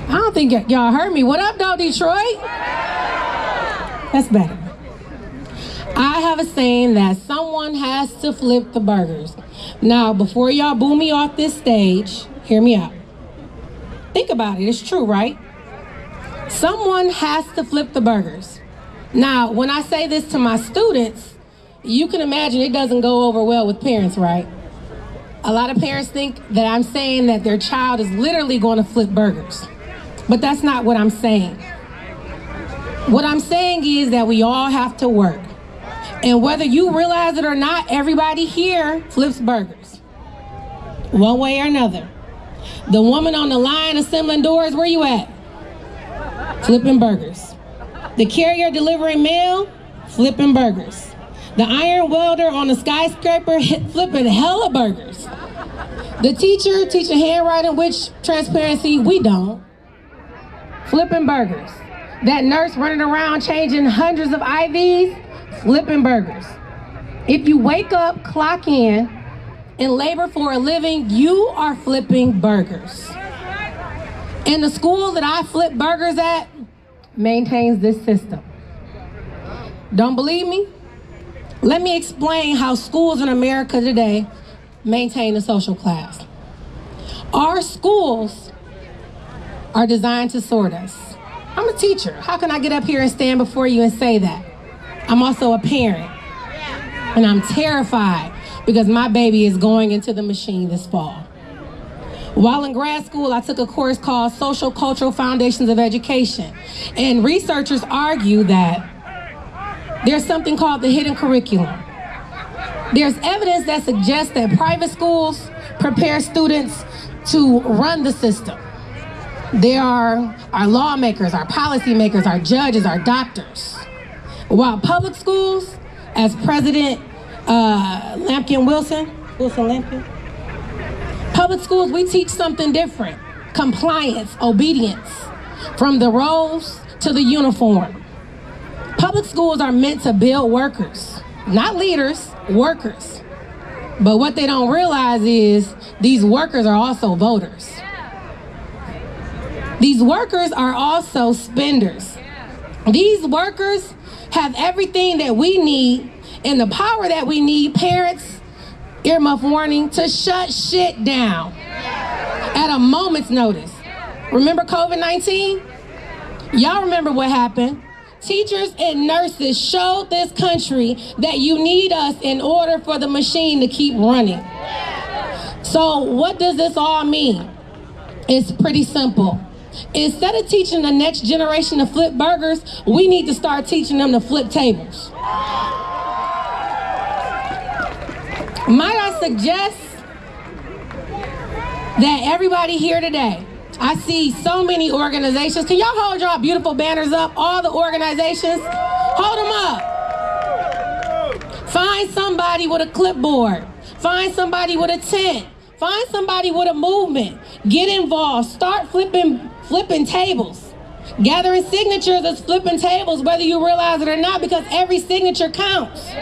Speaker 15: I don't think y'all heard me. What up, though, Detroit? That's better. I have a saying that someone has to flip the burgers. Now, before y'all boo me off this stage, hear me out. Think about it. It's true, right? Someone has to flip the burgers. Now, when I say this to my students, you can imagine it doesn't go over well with parents, right? A lot of parents think that I'm saying that their child is literally going to flip burgers. But that's not what I'm saying. What I'm saying is that we all have to work. And whether you realize it or not, everybody here flips burgers. One way or another. The woman on the line assembling doors, where you at? Flipping burgers. The carrier delivering mail, flipping burgers. The iron welder on the skyscraper, flipping hella burgers. The teacher teaching handwriting, which transparency we don't, flipping burgers. That nurse running around changing hundreds of IVs, flipping burgers. If you wake up, clock in, and labor for a living, you are flipping burgers. And the school that I flip burgers at maintains this system. Don't believe me? Let me explain how schools in America today maintain the social class. Our schools are designed to sort us. I'm a teacher. How can I get up here and stand before you and say that? I'm also a parent. And I'm terrified because my baby is going into the machine this fall. While in grad school, I took a course called Social Cultural Foundations of Education. And researchers argue that there's something called the hidden curriculum. There's evidence that suggests that private schools prepare students to run the system. There are our lawmakers, our policymakers, our judges, our doctors. While public schools, as President Wilson Lampkin, public schools, we teach something different. Compliance, obedience, from the roles to the uniform. Public schools are meant to build workers, not leaders, workers. But what they don't realize is these workers are also voters. These workers are also spenders. These workers have everything that we need and the power that we need, parents, earmuff warning, to shut shit down at a moment's notice. Remember COVID-19? Y'all remember what happened? Teachers and nurses showed this country that you need us in order for the machine to keep running. So what does this all mean? It's pretty simple. Instead of teaching the next generation to flip burgers, we need to start teaching them to flip tables. Might I suggest that everybody here today, I see so many organizations. Can y'all hold y'all beautiful banners up? All the organizations, hold them up. Find somebody with a clipboard. Find somebody with a tent. Find somebody with a movement. Get involved. Start flipping tables. Gathering signatures is flipping tables, whether you realize it or not, because every signature counts.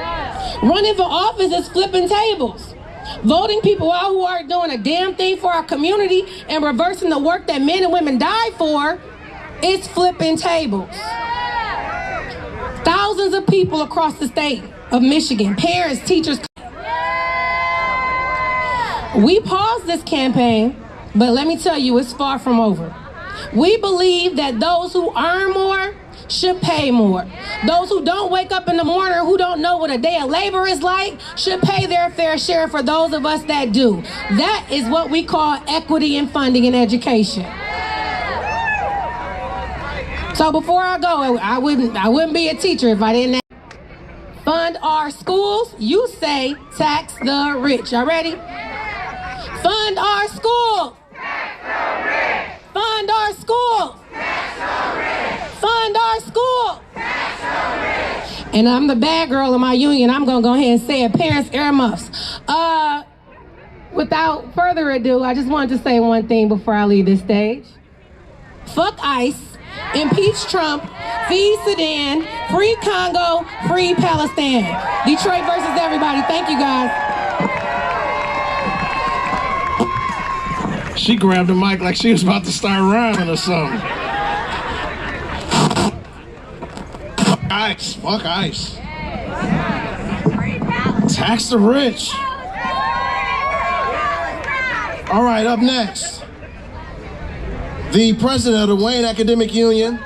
Speaker 15: Running for office is flipping tables. Voting people out who aren't doing a damn thing for our community and reversing the work that men and women died for is flipping tables. Thousands of people across the state of Michigan, parents, teachers. We paused this campaign, but let me tell you, it's far from over. We believe that those who earn more should pay more. Those who don't wake up in the morning, who don't know what a day of labor is like, should pay their fair share for those of us that do. That is what we call equity in funding in education. So before I go, I wouldn't be a teacher if I didn't fund our schools. You say tax the rich. Y'all ready? Fund our schools. Tax the rich. Fund our schools. Tax the rich. Fund our schools. Tax the rich. And I'm the bad girl in my union. I'm gonna go ahead and say it. Parents, earmuffs. Without further ado, I just wanted to say one thing before I leave this stage. Fuck ICE. Impeach Trump, feed Sudan, free Congo, free Palestine. Detroit versus everybody. Thank you, guys.
Speaker 16: She grabbed the mic like she was about to start rhyming or something. Fuck ICE. Fuck ICE. Tax the rich.
Speaker 4: All right, up next. The president of the Wayne Academic Union,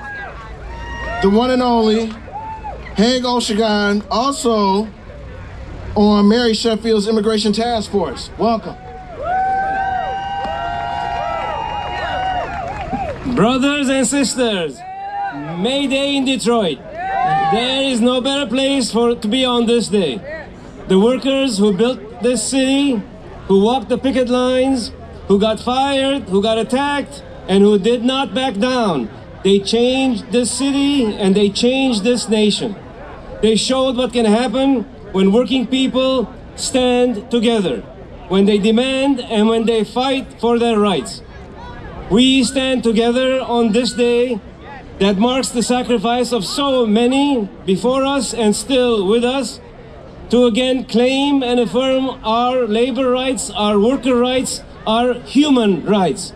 Speaker 4: the one and only, Haig Oshagan, also on Mary Sheffield's Immigration Task Force. Welcome.
Speaker 17: Brothers and sisters, May Day in Detroit. There is no better place to be on this day. The workers who built this city, who walked the picket lines, who got fired, who got attacked, and who did not back down. They changed this city and they changed this nation. They showed what can happen when working people stand together, when they demand and when they fight for their rights. We stand together on this day that marks the sacrifice of so many before us and still with us to again claim and affirm our labor rights, our worker rights, our human rights.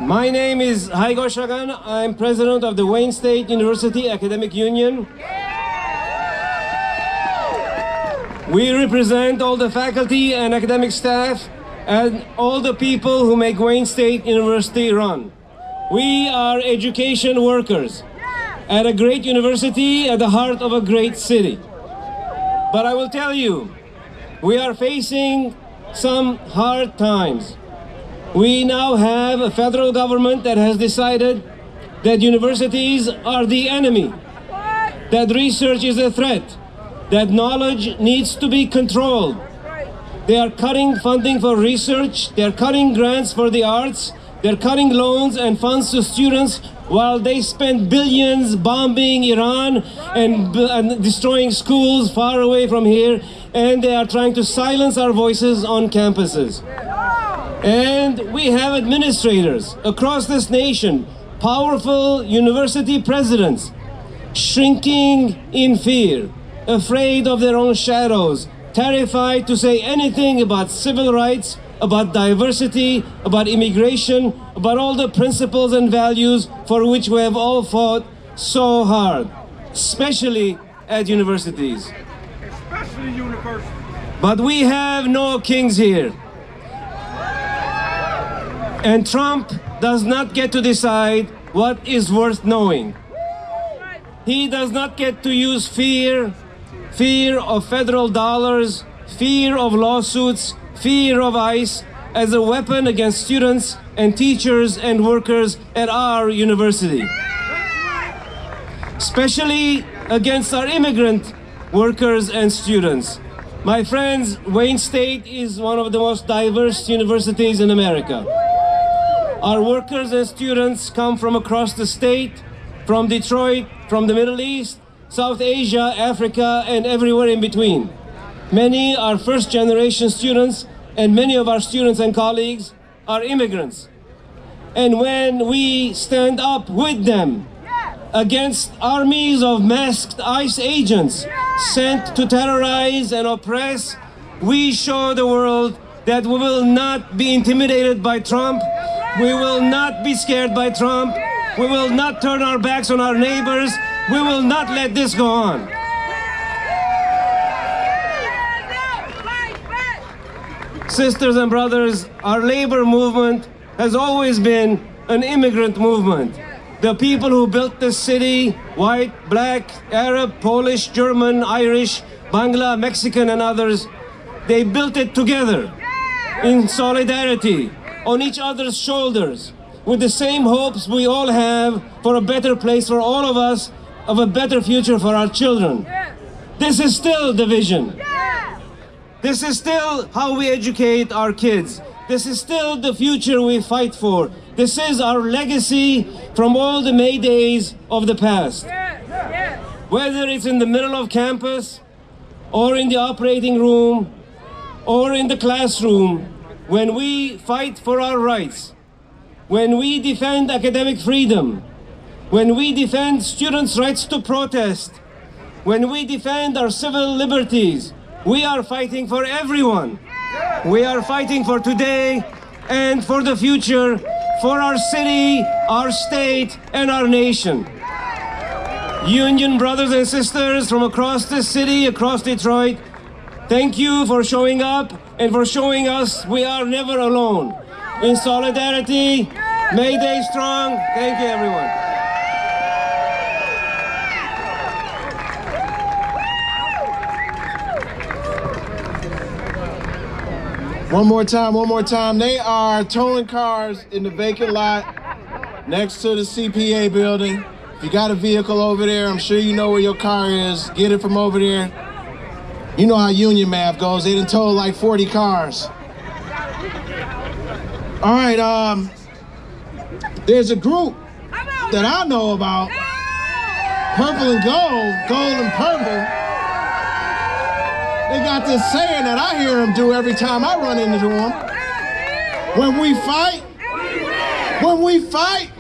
Speaker 17: My name is Haig Oshagan. I'm president of the Wayne State University Academic Union. We represent all the faculty and academic staff and all the people who make Wayne State University run. We are education workers at a great university at the heart of a great city. But I will tell you, we are facing some hard times. We now have a federal government that has decided that universities are the enemy, that research is a threat, that knowledge needs to be controlled. They are cutting funding for research, they're cutting grants for the arts, they're cutting loans and funds to students while they spend billions bombing Iran and destroying schools far away from here, and they are trying to silence our voices on campuses. And we have administrators across this nation, powerful university presidents, shrinking in fear, afraid of their own shadows, terrified to say anything about civil rights, about diversity, about immigration, about all the principles and values for which we have all fought so hard, especially at universities. But we have no kings here. And Trump does not get to decide what is worth knowing. He does not get to use fear of federal dollars, fear of lawsuits, fear of ICE as a weapon against students and teachers and workers at our university. Especially against our immigrant workers and students. My friends, Wayne State is one of the most diverse universities in America. Our workers and students come from across the state, from Detroit, from the Middle East, South Asia, Africa, and everywhere in between. Many are first-generation students, and many of our students and colleagues are immigrants. And when we stand up with them against armies of masked ICE agents sent to terrorize and oppress, we show the world that we will not be intimidated by Trump. We will not be scared by Trump. We will not turn our backs on our neighbors. We will not let this go on. Sisters and brothers, our labor movement has always been an immigrant movement. The people who built this city, white, black, Arab, Polish, German, Irish, Bangla, Mexican, and others, they built it together in solidarity, on each other's shoulders, with the same hopes we all have for a better place for all of us, of a better future for our children. This is still the vision. This is still how we educate our kids. This is still the future we fight for. This is our legacy from all the May Days of the past. Whether it's in the middle of campus, or in the operating room, or in the classroom, when we fight for our rights, when we defend academic freedom, when we defend students' rights to protest, when we defend our civil liberties, we are fighting for everyone. We are fighting for today and for the future, for our city, our state, and our nation. Union brothers and sisters from across the city, across Detroit, thank you for showing up and for showing us we are never alone. In solidarity, May Day strong. Thank you, everyone.
Speaker 4: One more time. They are towing cars in the vacant lot next to the CPA building. If you got a vehicle over there, I'm sure you know where your car is. Get it from over there. You know how union math goes. They done towed like 40 cars. All right, there's a group that I know about, Purple and Gold, Gold and Purple. They got this saying that I hear them do every time I run into them. When we fight, when we fight,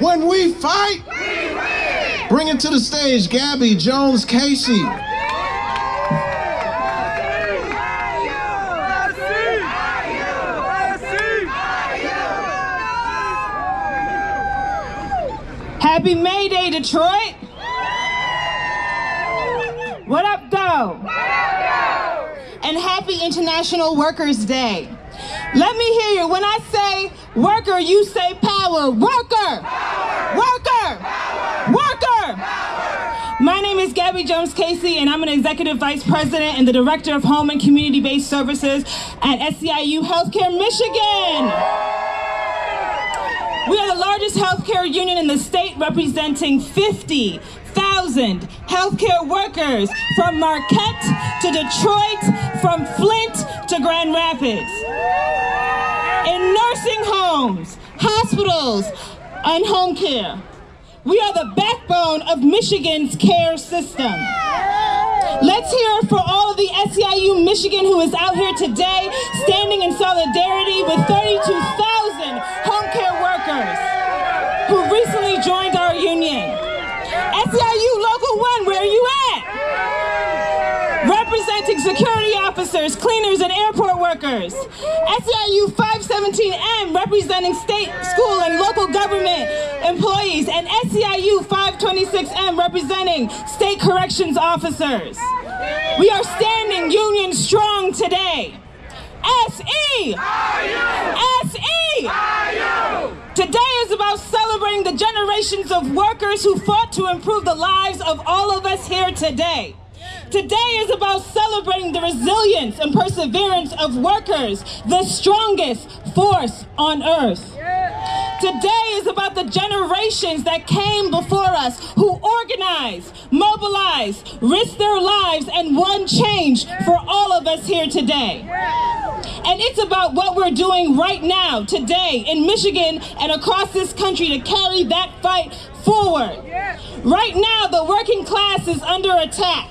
Speaker 4: when we fight, bring it to the stage, Gabby Jones Casey.
Speaker 6: Happy May Day, Detroit. What up, though? And happy International Workers' Day. Let me hear you. When I say worker, you say power. Worker! Worker! Worker! My name is Gabby Jones Casey, and I'm an Executive Vice President and the Director of Home and Community-Based Services at SCIU Healthcare Michigan. We are the largest healthcare union in the state, representing 50,000 healthcare workers from Marquette to Detroit, from Flint to Grand Rapids. In nursing homes, hospitals, and home care. We are the backbone of Michigan's care system. Let's hear it for all of the SCIU Michigan who is out here today standing in solidarity with 32,000 home care workers who recently joined our union. SCIU Local 1, where are you at? Representing security officers, cleaners, and airport workers. SCIU 517M, representing state, school, and local government employees. And SCIU 526M, representing state corrections officers. We are standing union strong today. SE! SE! Today is about celebrating the generations of workers who fought to improve the lives of all of us here today. Today is about celebrating the resilience and perseverance of workers, the strongest force on earth. Today is about the generations that came before us who organized, mobilized, risked their lives, and won change for all of us here today. And it's about what we're doing right now, today, in Michigan and across this country to carry that fight forward. Right now, the working class is under attack.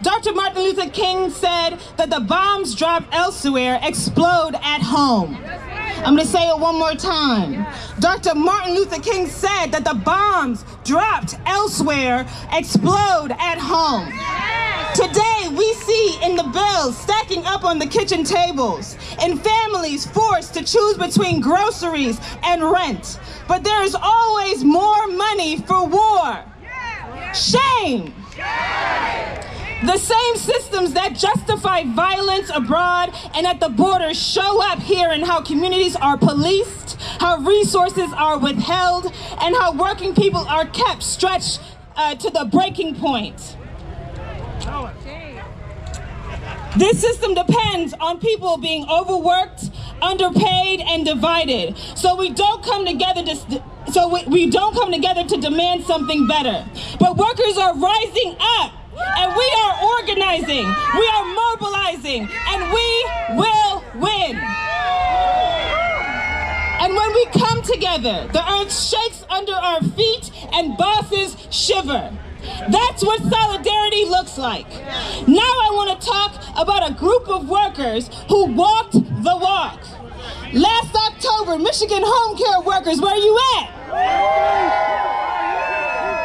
Speaker 6: Dr. Martin Luther King said that the bombs dropped elsewhere explode at home. I'm going to say it one more time. Dr. Martin Luther King said that the bombs dropped elsewhere explode at home. Today, we see in the bills stacking up on the kitchen tables, and families forced to choose between groceries and rent. But there is always more money for war. Shame! The same systems that justify violence abroad and at the border show up here in how communities are policed,
Speaker 18: how resources are withheld, and how working people are kept stretched to the breaking point. This system depends on people being overworked, underpaid, and divided. So we don't come together to demand something better. But workers are rising up, and we are organizing, we are mobilizing, and we will win. And when we come together, the earth shakes under our feet and bosses shiver. That's what solidarity looks like. Now I want to talk about a group of workers who walked the walk. Last October, Michigan home care workers, where you at?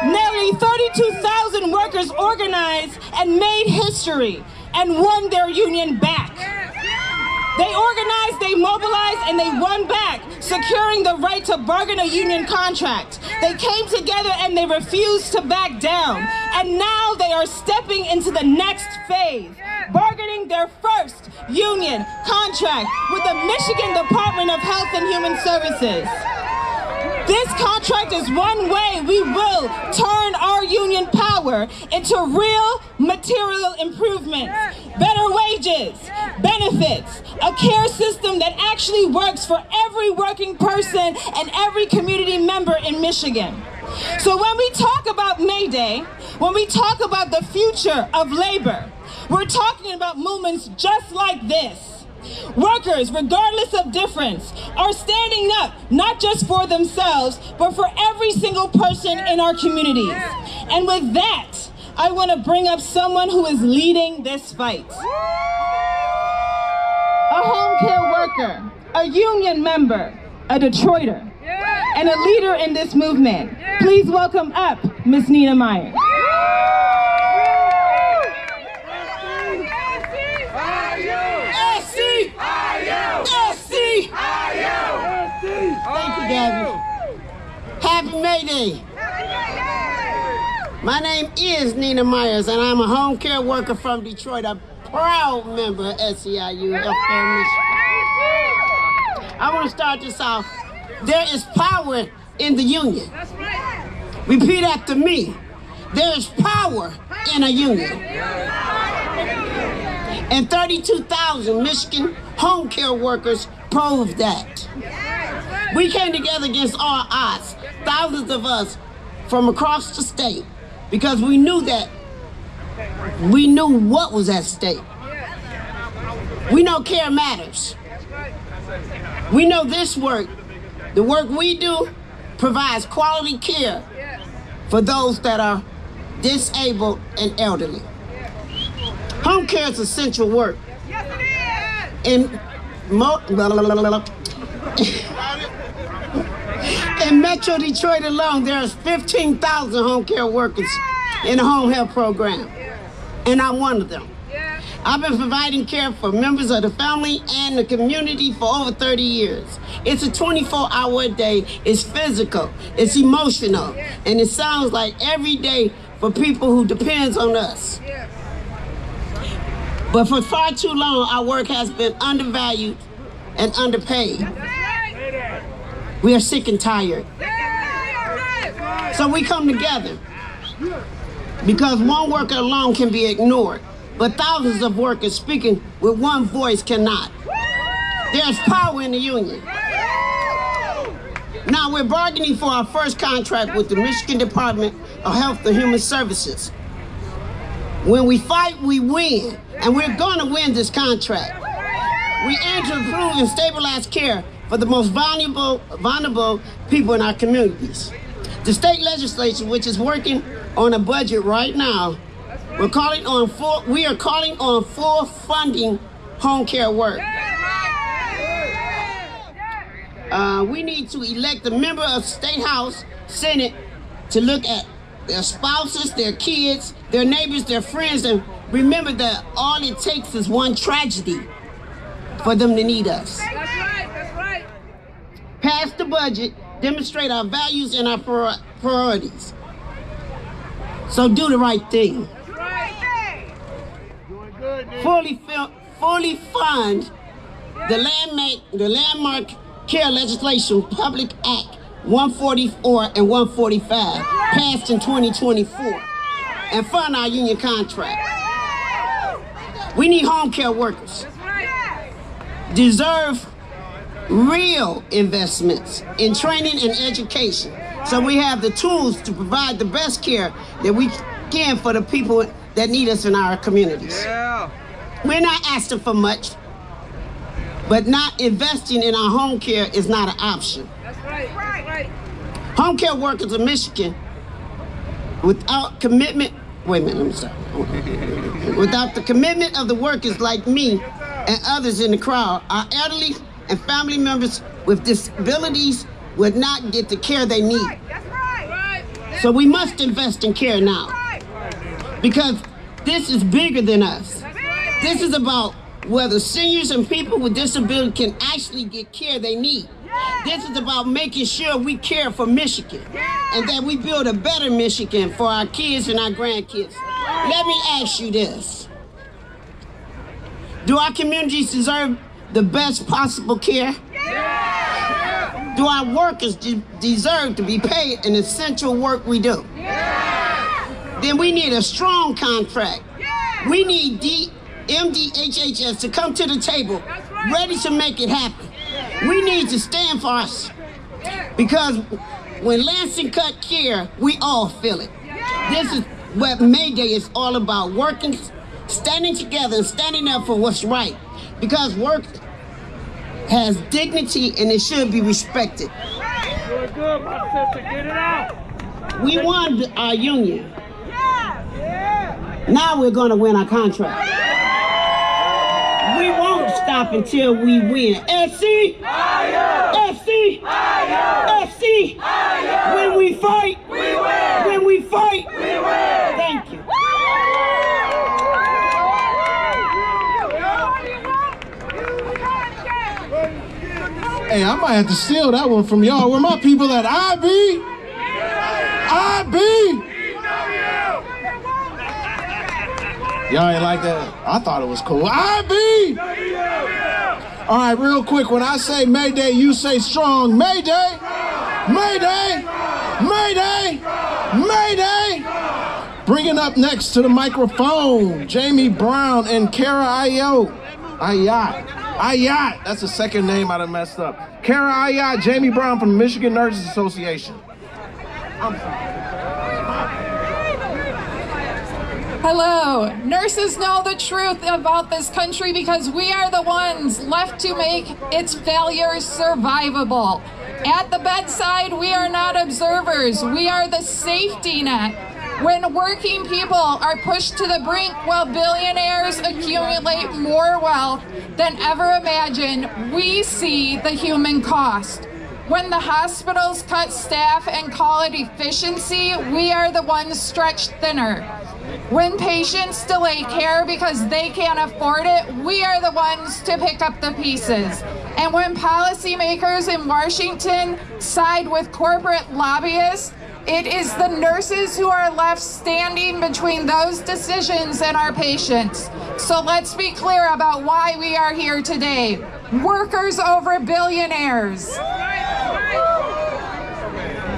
Speaker 18: Nearly 32,000 workers organized and made history and won their union back. They organized, they mobilized, and they won back, securing the right to bargain a union contract. They came together and they refused to back down. And now they are stepping into the next phase, bargaining their first union contract with the Michigan Department of Health and Human Services. This contract is one way we will turn our union power into real material improvements, better wages, benefits, a care system that actually works for every working person and every community member in Michigan. So when we talk about May Day, when we talk about the future of labor, we're talking about movements just like this. Workers, regardless of difference, are standing up, not just for themselves, but for every single person in our communities. And with that, I want to bring up someone who is leading this fight. A home care worker, a union member, a Detroiter, and a leader in this movement. Please welcome up Ms. Nina Meyer.
Speaker 19: Thank you, Gabby. Happy May Day. My name is Nina Myers, and I'm a home care worker from Detroit, a proud member of AFL-CIO, healthcare mission. I want to start this off. There is power in the union. Repeat after me. There is power in a union. And 32,000 Michigan home care workers proved that. We came together against all odds, thousands of us from across the state, because we knew what was at stake. We know care matters. We know this work, the work we do, provides quality care for those that are disabled and elderly. Home care is essential work. In Metro Detroit alone, there's 15,000 home care workers in the home health program, and I'm one of them. I've been providing care for members of the family and the community for over 30 years. It's a 24-hour day. It's physical, it's emotional, and it sounds like every day for people who depends on us. But for far too long, our work has been undervalued and underpaid. We are sick and tired. So we come together because one worker alone can be ignored, but thousands of workers speaking with one voice cannot. There's power in the union. Now we're bargaining for our first contract with the Michigan Department of Health and Human Services. When we fight, we win, and we're going to win this contract. We aim to improve and stabilize care for the most vulnerable people in our communities. The state legislature, which is working on a budget right now, we are calling on full funding home care work. We need to elect a member of State House, Senate to look at their spouses, their kids, their neighbors, their friends, and remember that all it takes is one tragedy for them to need us. That's right, that's right. Pass the budget, demonstrate our values and our priorities. So do the right thing. Fully fund the landmark care legislation, Public Act 144 and 145, passed in 2024, and fund our union contract. We need home care workers. Deserve real investments in training and education, so we have the tools to provide the best care that we can for the people that need us in our communities. We're not asking for much, but not investing in our home care is not an option. Home care workers in Michigan, without commitment, without the commitment of the workers like me and others in the crowd, our elderly and family members with disabilities would not get the care they need. So we must invest in care now, because this is bigger than us. This is about whether seniors and people with disability can actually get care they need. This is about making sure we care for Michigan and that we build a better Michigan for our kids and our grandkids. Let me ask you this. Do our communities deserve the best possible care? Do our workers deserve to be paid an essential work we do? Then we need a strong contract. We need MDHHS to come to the table, ready to make it happen. We need to stand for us, because when Lansing cut care, we all feel it. This is what May Day is all about, working, standing together and standing up for what's right, because work has dignity and it should be respected. We won our union. Now we're going to win our contract. We won't stop until we win. SC! SC! SC! When we fight, we win! When we fight, we win! Thank you.
Speaker 16: Hey, I might have to steal that one from y'all. Where my people at? IB? Y'all ain't like that? I thought it was cool. IB! All right, real quick. When I say Mayday, you say strong. Mayday! Mayday! Mayday! Mayday! Bringing up next to the microphone, Jamie Brown and Kara Ayat. That's the second name I done messed up. Kara Ayat, Jamie Brown from the Michigan Nurses Association.
Speaker 2: Hello. Nurses know the truth about this country because we are the ones left to make its failures survivable. At the bedside, we are not observers. We are the safety net. When working people are pushed to the brink while billionaires accumulate more wealth than ever imagined, we see the human cost. When the hospitals cut staff and call it efficiency, we are the ones stretched thinner. When patients delay care because they can't afford it, we are the ones to pick up the pieces. And when policymakers in Washington side with corporate lobbyists, it is the nurses who are left standing between those decisions and our patients. So let's be clear about why we are here today. Workers over billionaires.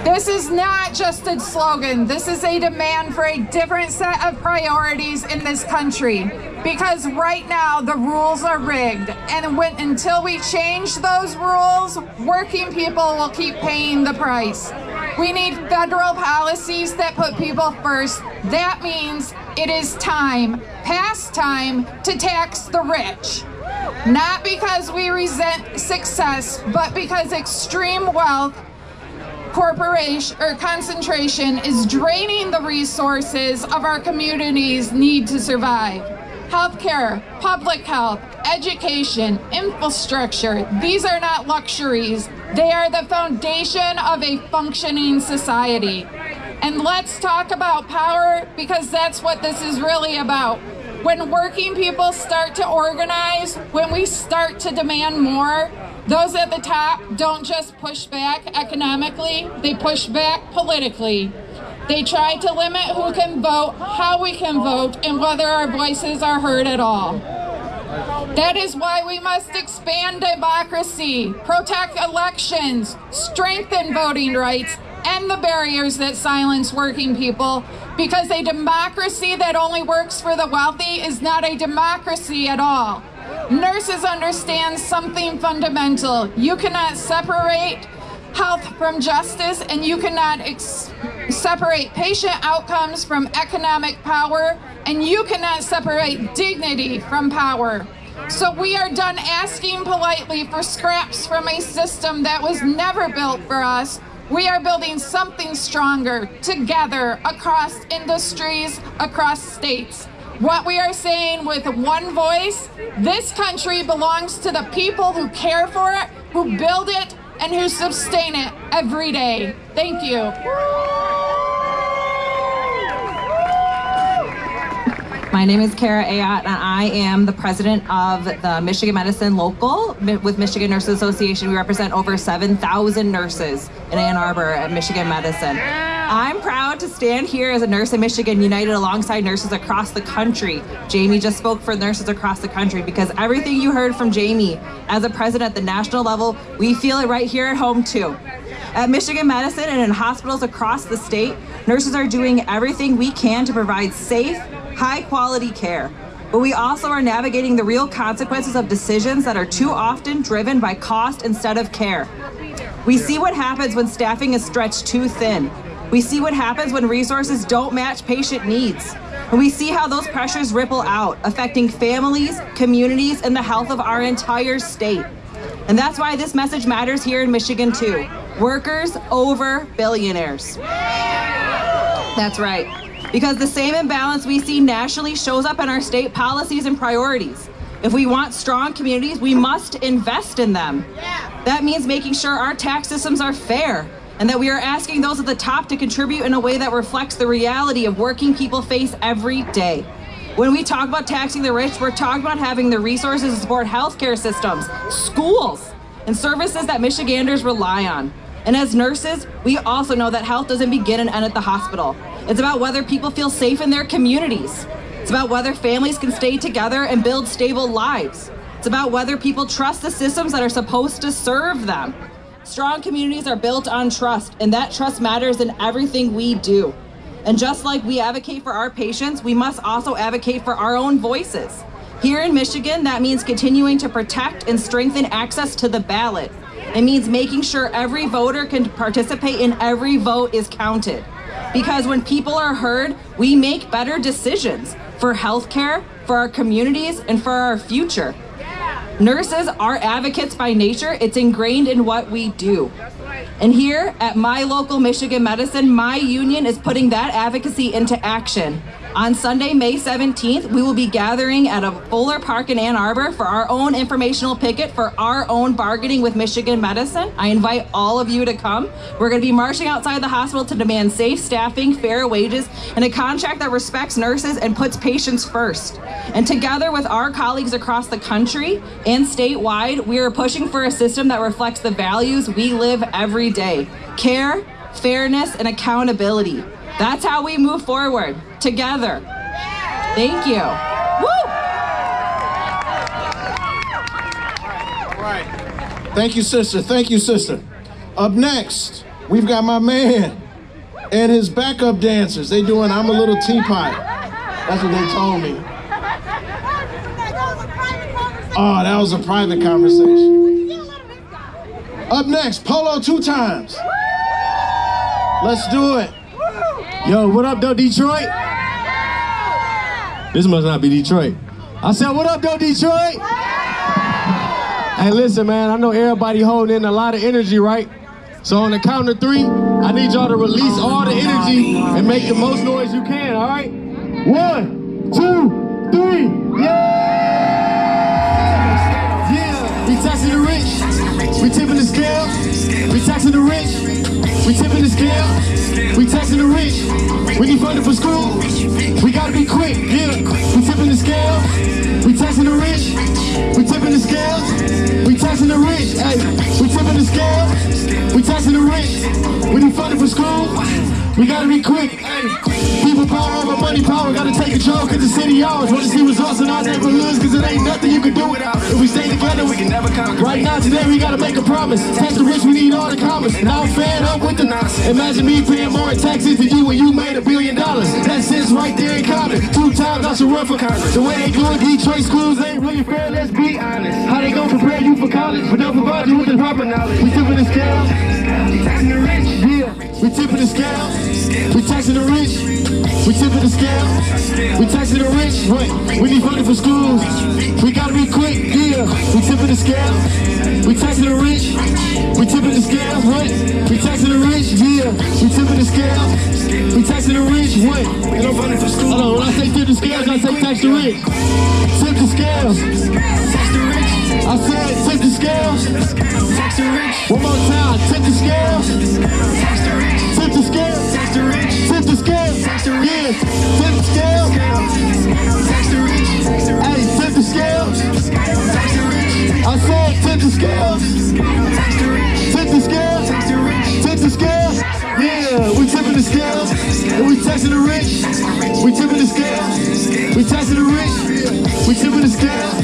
Speaker 2: This is not just a slogan. This is a demand for a different set of priorities in this country. Because right now the rules are rigged, and until we change those rules, working people will keep paying the price. We need federal policies that put people first. That means it is time, past time, to tax the rich. Not because we resent success, but because extreme wealth concentration is draining the resources of our communities need to survive. Healthcare, public health, education, infrastructure, these are not luxuries. They are the foundation of a functioning society. And let's talk about power, because that's what this is really about. When working people start to organize, when we start to demand more, those at the top don't just push back economically, they push back politically. They try to limit who can vote, how we can vote, and whether our voices are heard at all.
Speaker 20: That is why we must expand democracy, protect elections, strengthen voting rights, end the barriers that silence working people, because a democracy that only works for the wealthy is not a democracy at all. Nurses understand something fundamental. You cannot separate health from justice, and you cannot separate patient outcomes from economic power, and you cannot separate dignity from power. So we are done asking politely for scraps from a system that was never built for us. We are building something stronger together across industries, across states. What we are saying with one voice, this country belongs to the people who care for it, who build it, and who sustain it every day. Thank you.
Speaker 21: My name is Kara Ayotte, and I am the president of the Michigan Medicine Local with Michigan Nurses Association. We represent over 7,000 nurses in Ann Arbor at Michigan Medicine. I'm proud to stand here as a nurse in Michigan, united alongside nurses across the country. Jamie just spoke for nurses across the country, because everything you heard from Jamie as a president at the national level, we feel it right here at home too. At Michigan Medicine and in hospitals across the state, nurses are doing everything we can to provide safe, high-quality care. But we also are navigating the real consequences of decisions that are too often driven by cost instead of care. We see what happens when staffing is stretched too thin. We see what happens when resources don't match patient needs. And we see how those pressures ripple out, affecting families, communities, and the health of our entire state. And that's why this message matters here in Michigan too. Workers over billionaires. That's right. Because the same imbalance we see nationally shows up in our state policies and priorities. If we want strong communities, we must invest in them. That means making sure our tax systems are fair, and that we are asking those at the top to contribute in a way that reflects the reality of working people face every day. When we talk about taxing the rich, we're talking about having the resources to support healthcare systems, schools, and services that Michiganders rely on. And as nurses, we also know that health doesn't begin and end at the hospital. It's about whether people feel safe in their communities. It's about whether families can stay together and build stable lives. It's about whether people trust the systems that are supposed to serve them. Strong communities are built on trust, and that trust matters in everything we do. And just like we advocate for our patients, we must also advocate for our own voices. Here in Michigan, that means continuing to protect and strengthen access to the ballot. It means making sure every voter can participate and every vote is counted. Because when people are heard, we make better decisions for healthcare, for our communities, and for our future. Nurses are advocates by nature. It's ingrained in what we do. And here at my local Michigan Medicine, my union is putting that advocacy into action. On Sunday, May 17th, we will be gathering at a Fuller Park in Ann Arbor for our own informational picket for our own bargaining with Michigan Medicine. I invite all of you to come. We're going to be marching outside the hospital to demand safe staffing, fair wages, and a contract that respects nurses and puts patients first. And together with our colleagues across the country and statewide, we are pushing for a system that reflects the values we live every day: care, fairness, and accountability. That's how we move forward, together. Thank you. Woo!
Speaker 4: All right. Thank you, sister. Thank you, sister. Up next, we've got my man and his backup dancers. They doing I'm a Little Teapot. That's what they told me. Oh, that was a private conversation. Up next, Polo 2 times. Let's do it.
Speaker 13: Yo, what up, though, Detroit? This must not be Detroit. I said, what up, though, Detroit? Hey, listen, man, I know everybody holding in a lot of energy, right? So on the count of 3, I need y'all to release all the energy and make the most noise you can, all right? 1, 2, 3, yeah! Yeah, we taxing the rich, we tipping the scale, we taxing the rich, we tipping the scale, we taxing the rich, we need funding for school, we gotta be quick, yeah, we tipping the scale, we taxing the rich, we tipping the scale, we taxing the rich, hey, we tipping the scale, we taxing the rich, we need funding funded for school. We gotta be quick. People power over money power, gotta take control, cause the city ours. Wanna see results in our neighborhoods, cause it ain't nothing you can do without. If we stay together, we can never conquer. Right now, today, we gotta make a promise. Tax the rich, we need all the commerce. And I'm fed up with the nonsense. Imagine me paying more in taxes than you when you made $1 billion. That sits right there in common. 2 times I should run for Congress. The way they do it, Detroit schools ain't really fair, let's be honest. How they gon' prepare you for college, but don't provide you with the proper knowledge. We tipping the scales, we taxing the rich. Yeah, we tipping the scales, we taxing the rich. We tipping the scales, we taxing the rich. What? We need funding for schools. We gotta be quick. Yeah, we tipping the scales, we taxing the rich. We tipping the scales. What? We taxing the rich. Yeah, we tipping the scales, we taxing the rich. What? We no funding for schools. Hold on, when I say tip the scales, I say tax the rich. Tip the scales, tax the rich. I said tip the scales, tax the rich. One more time, tip the scales, tax the rich. Tip the scales, tax the rich. Tip the scales, tax the rich. Yeah, tip the scales, tax the rich. Hey, tip the scales, tax the rich. I said tip the scales, tax the rich. Tip the scales, tax the rich. Tip the scales. Yeah, we tipping the scales, and we taxing the rich. We tipping the scales, we taxing the rich. We tipping the scales,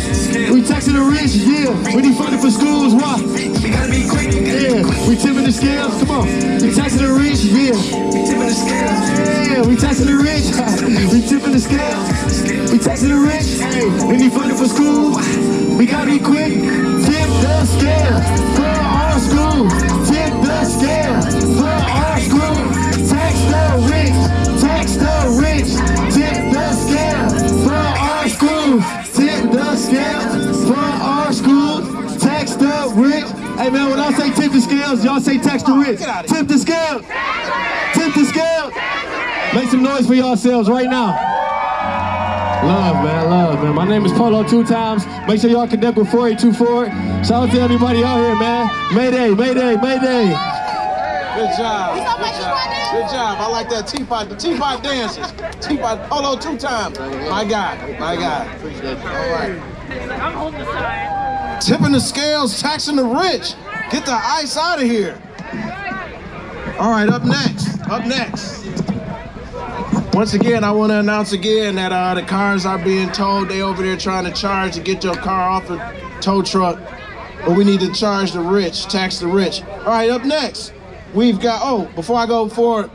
Speaker 13: we taxing the rich. Yeah, we need funding for schools. Why? We gotta be quick. Yeah, we tipping the scales. Come on, we taxing the rich. Yeah, we tipping the scales. Yeah, we taxing the rich. We tipping the scales, we taxing the rich. Hey, we need funding for schools. We gotta be quick. Tip the scales for our school. Tip the scales for our school. Tax the rich, tax the rich. Tip the scales for our schools. Tip the scales for our schools. Tax the rich. Hey man, when I say tip the scales, y'all say tax the rich. Tip the scales. Tip the scales. Make some noise for yourselves right now. Love, man, love, man. My name is Polo 2 times. Make sure y'all connect with 4824. Shout out to everybody out here, man. Mayday, mayday, mayday.
Speaker 4: Good job. Good job. I like that teapot, the teapot dances. Teapot, Polo 2 times. My guy, my guy. Appreciate it. All right.
Speaker 20: I'm holding the side.
Speaker 4: Tipping the scales, taxing the rich. Get the ice out of here. All right, up next. Once again, I want to announce again that the cars are being towed. They over there trying to charge to get your car off a tow truck. But we need to charge the rich, tax the rich. All right, up next, we've got, before I go forward,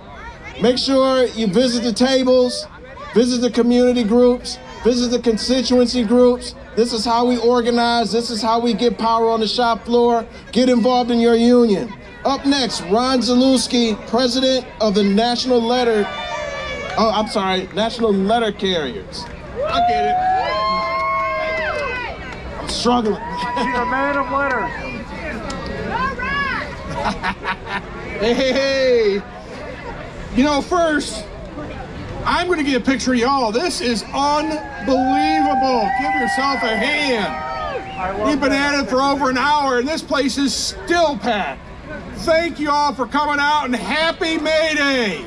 Speaker 4: make sure you visit the tables, visit the community groups, visit the constituency groups. This is how we organize. This is how we get power on the shop floor. Get involved in your union. Up next, Ron Zalewski, president of the National Letter Carriers.
Speaker 3: I get it.
Speaker 4: I'm struggling.
Speaker 3: He's a man of letters.
Speaker 11: Hey. You know, first, I'm going to get a picture of y'all. This is unbelievable. Give yourself a hand. We've been at it for over an hour, and this place is still packed. Thank you all for coming out, and happy May Day.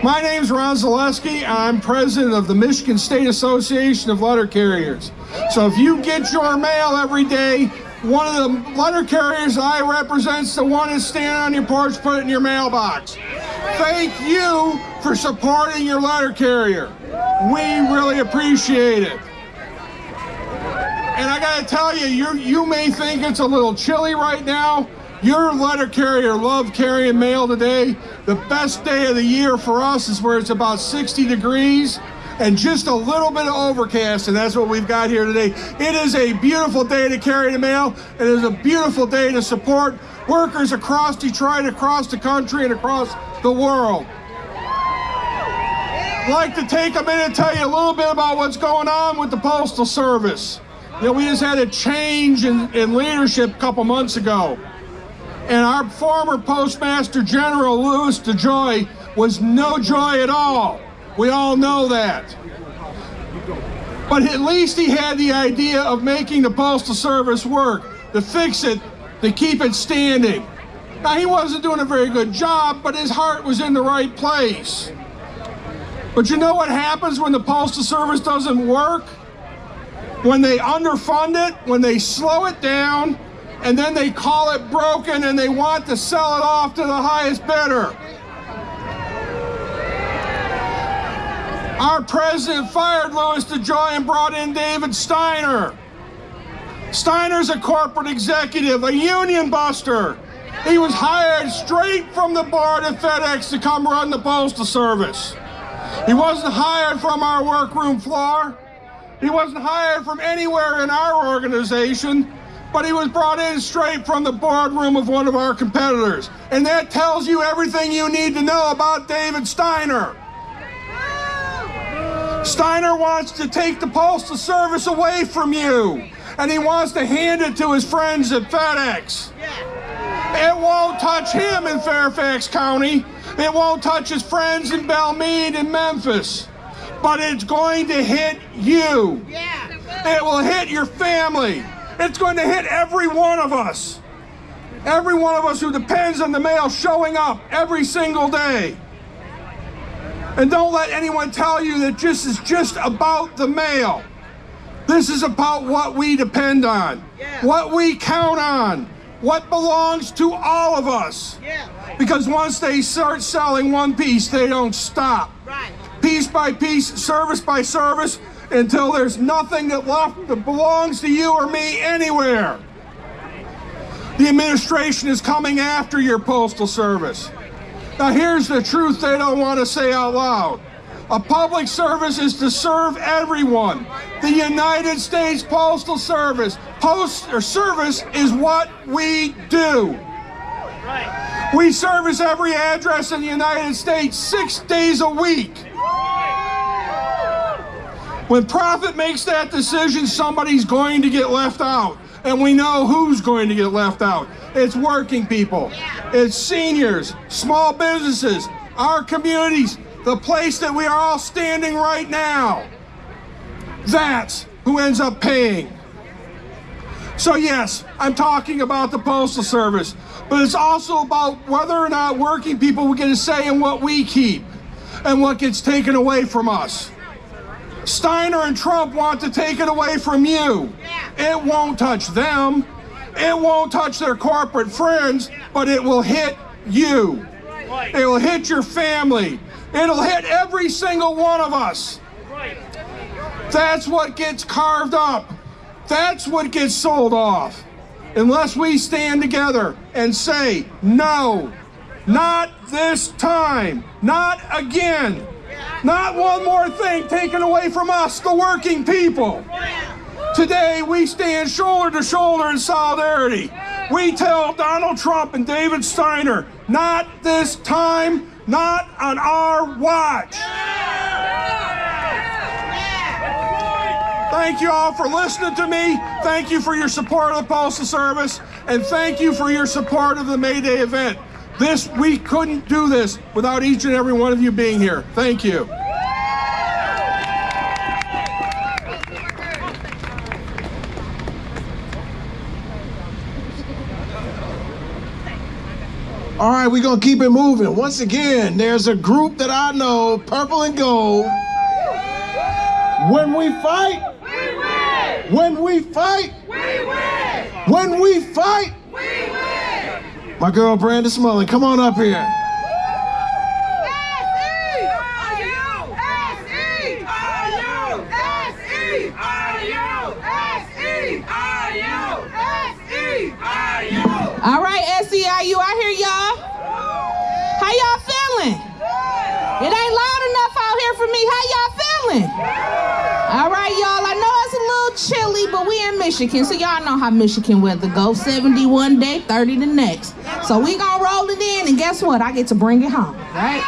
Speaker 11: My name's Ron Zalewski. I'm president of the Michigan State Association of Letter Carriers. So if you get your mail every day, one of the letter carriers that I represent is the one that's standing on your porch, put it in your mailbox. Thank you for supporting your letter carrier. We really appreciate it. And I gotta tell you, you may think it's a little chilly right now. Your letter carrier loved carrying mail today. The best day of the year for us is where it's about 60 degrees and just a little bit of overcast, and that's what we've got here today. It is a beautiful day to carry the mail. It is a beautiful day to support workers across Detroit, across the country, and across the world. I'd like to take a minute and tell you a little bit about what's going on with the Postal Service. You know, we just had a change in leadership a couple months ago. And our former Postmaster General, Louis DeJoy, was no joy at all. We all know that. But at least he had the idea of making the Postal Service work, to fix it, to keep it standing. Now, he wasn't doing a very good job, but his heart was in the right place. But you know what happens when the Postal Service doesn't work? When they underfund it, when they slow it down, and then they call it broken and they want to sell it off to the highest bidder. Our president fired Louis DeJoy and brought in David Steiner. Steiner's a corporate executive, a union buster. He was hired straight from the board at FedEx to come run the Postal Service. He wasn't hired from our workroom floor. He wasn't hired from anywhere in our organization, but he was brought in straight from the boardroom of one of our competitors. And that tells you everything you need to know about David Steiner. Steiner wants to take the Postal Service away from you, and he wants to hand it to his friends at FedEx. It won't touch him in Fairfax County. It won't touch his friends in Belmead and Memphis. But it's going to hit you. It will hit your family. It's going to hit every one of us. Every one of us who depends on the mail showing up every single day. And don't let anyone tell you that this is just about the mail. This is about what we depend on, what we count on, what belongs to all of us. Because once they start selling one piece, they don't stop. Piece by piece, service by service, until there's nothing that left that belongs to you or me anywhere. The administration is coming after your Postal Service. Now here's the truth they don't want to say out loud. A public service is to serve everyone. The United States Postal Service. Service is what we do. We service every address in the United States 6 days a week. When profit makes that decision, somebody's going to get left out. And we know who's going to get left out. It's working people. It's seniors, small businesses, our communities, the place that we are all standing right now. That's who ends up paying. So yes, I'm talking about the Postal Service, but it's also about whether or not working people will get a say in what we keep and what gets taken away from us. Steiner and Trump want to take it away from you. It won't touch them. It won't touch their corporate friends, but it will hit you. It will hit your family. It'll hit every single one of us. That's what gets carved up. That's what gets sold off. Unless we stand together and say, no, not this time, not again. Not one more thing taken away from us, the working people. Today, we stand shoulder to shoulder in solidarity. We tell Donald Trump and David Steiner, not this time, not on our watch. Thank you all for listening to me. Thank you for your support of the Postal Service. And thank you for your support of the May Day event. We couldn't do this without each and every one of you being here. Thank you.
Speaker 16: All right, we're going to keep it moving. Once again, there's a group that I know, Purple and Gold. When we fight, we win. When we fight, we win. When we fight, we win. My girl, Brandon Smullen, come on up here.
Speaker 14: All right, SEIU, I hear y'all. How y'all feeling? It ain't loud enough out here for me. How y'all feeling? All right, y'all, I know it's a little chilly, but we in Michigan, so y'all know how Michigan weather goes. 70 one day, 30 the next. So we gonna roll it in, and guess what? I get to bring it home, right?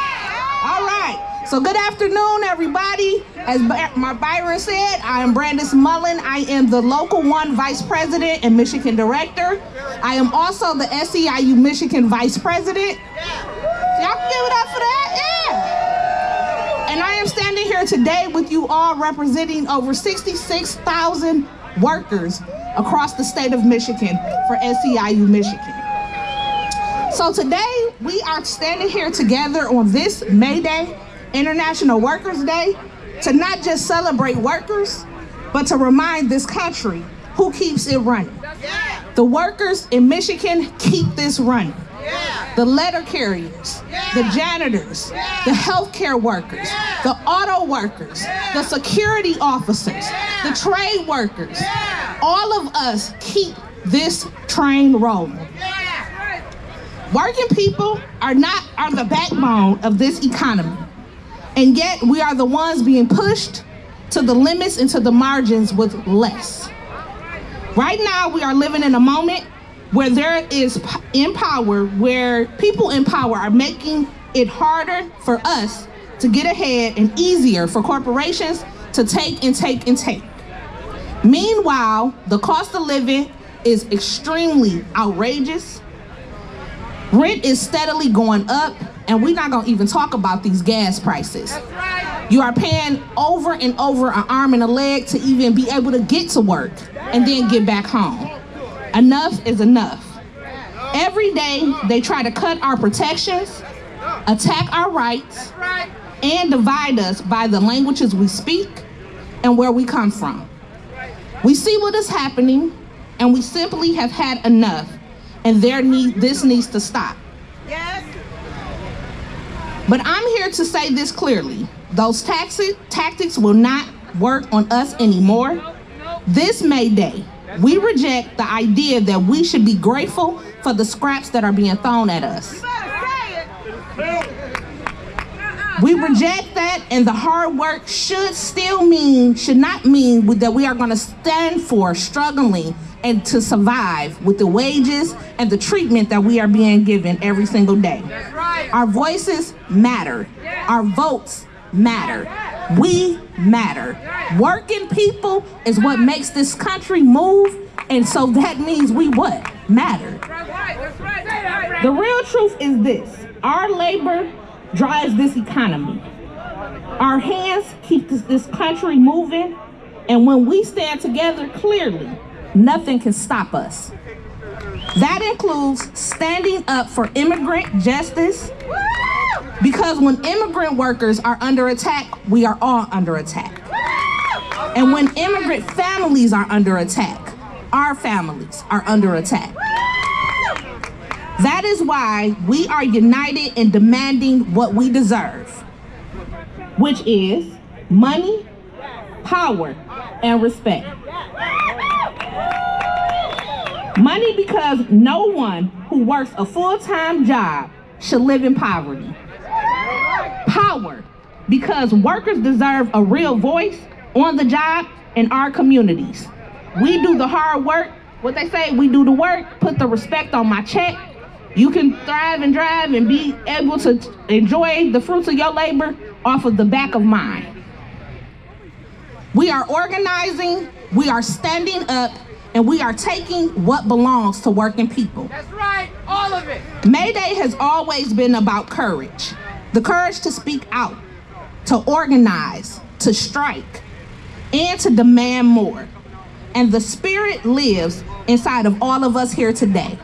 Speaker 14: All right. So good afternoon, everybody. As Byron said, I am Brandon Smullen. I am the Local 1 Vice President and Michigan Director. I am also the SEIU Michigan Vice President. Y'all can give it up for that? Yeah. And I am standing here today with you all representing over 66,000 workers across the state of Michigan for SEIU Michigan. So today, we are standing here together on this May Day, International Workers' Day, to not just celebrate workers, but to remind this country who keeps it running. The workers in Michigan keep this running. The letter carriers, the janitors, the healthcare workers, the auto workers, the security officers, the trade workers. All of us keep this train rolling. Working people are the backbone of this economy. And yet we are the ones being pushed to the limits and to the margins with less. Right now we are living in a moment where there is where people in power are making it harder for us to get ahead and easier for corporations to take and take and take. Meanwhile, the cost of living is extremely outrageous. Rent is steadily going up, and we're not gonna even talk about these gas prices. You are paying over and over an arm and a leg to even be able to get to work and then get back home. Enough is enough. Every day they try to cut our protections, attack our rights, and divide us by the languages we speak and where we come from. We see what is happening, and we simply have had enough, and this needs to stop. But I'm here to say this clearly. Those tactics will not work on us anymore. This May Day, we reject the idea that we should be grateful for the scraps that are being thrown at us. We reject that, and the hard work should not mean that we are going to stand for struggling and to survive with the wages and the treatment that we are being given every single day. Our voices matter. Our votes matter. We matter. Working people is what makes this country move, and so that means we what? Matter. The real truth is this. Our labor drives this economy. Our hands keep this country moving, and when we stand together clearly, nothing can stop us. That includes standing up for immigrant justice, because when immigrant workers are under attack, we are all under attack. And when immigrant families are under attack, our families are under attack. That is why we are united in demanding what we deserve, which is money, power, and respect. Money, because no one who works a full-time job should live in poverty. Power, because workers deserve a real voice on the job in our communities. We do the hard work. What they say, we do the work, put the respect on my check. You can thrive and drive and be able to enjoy the fruits of your labor off of the back of mine. We are organizing, we are standing up, and we are taking what belongs to working people.
Speaker 1: That's right, all of it.
Speaker 14: May Day has always been about courage. The courage to speak out, to organize, to strike, and to demand more. And the spirit lives inside of all of us here today.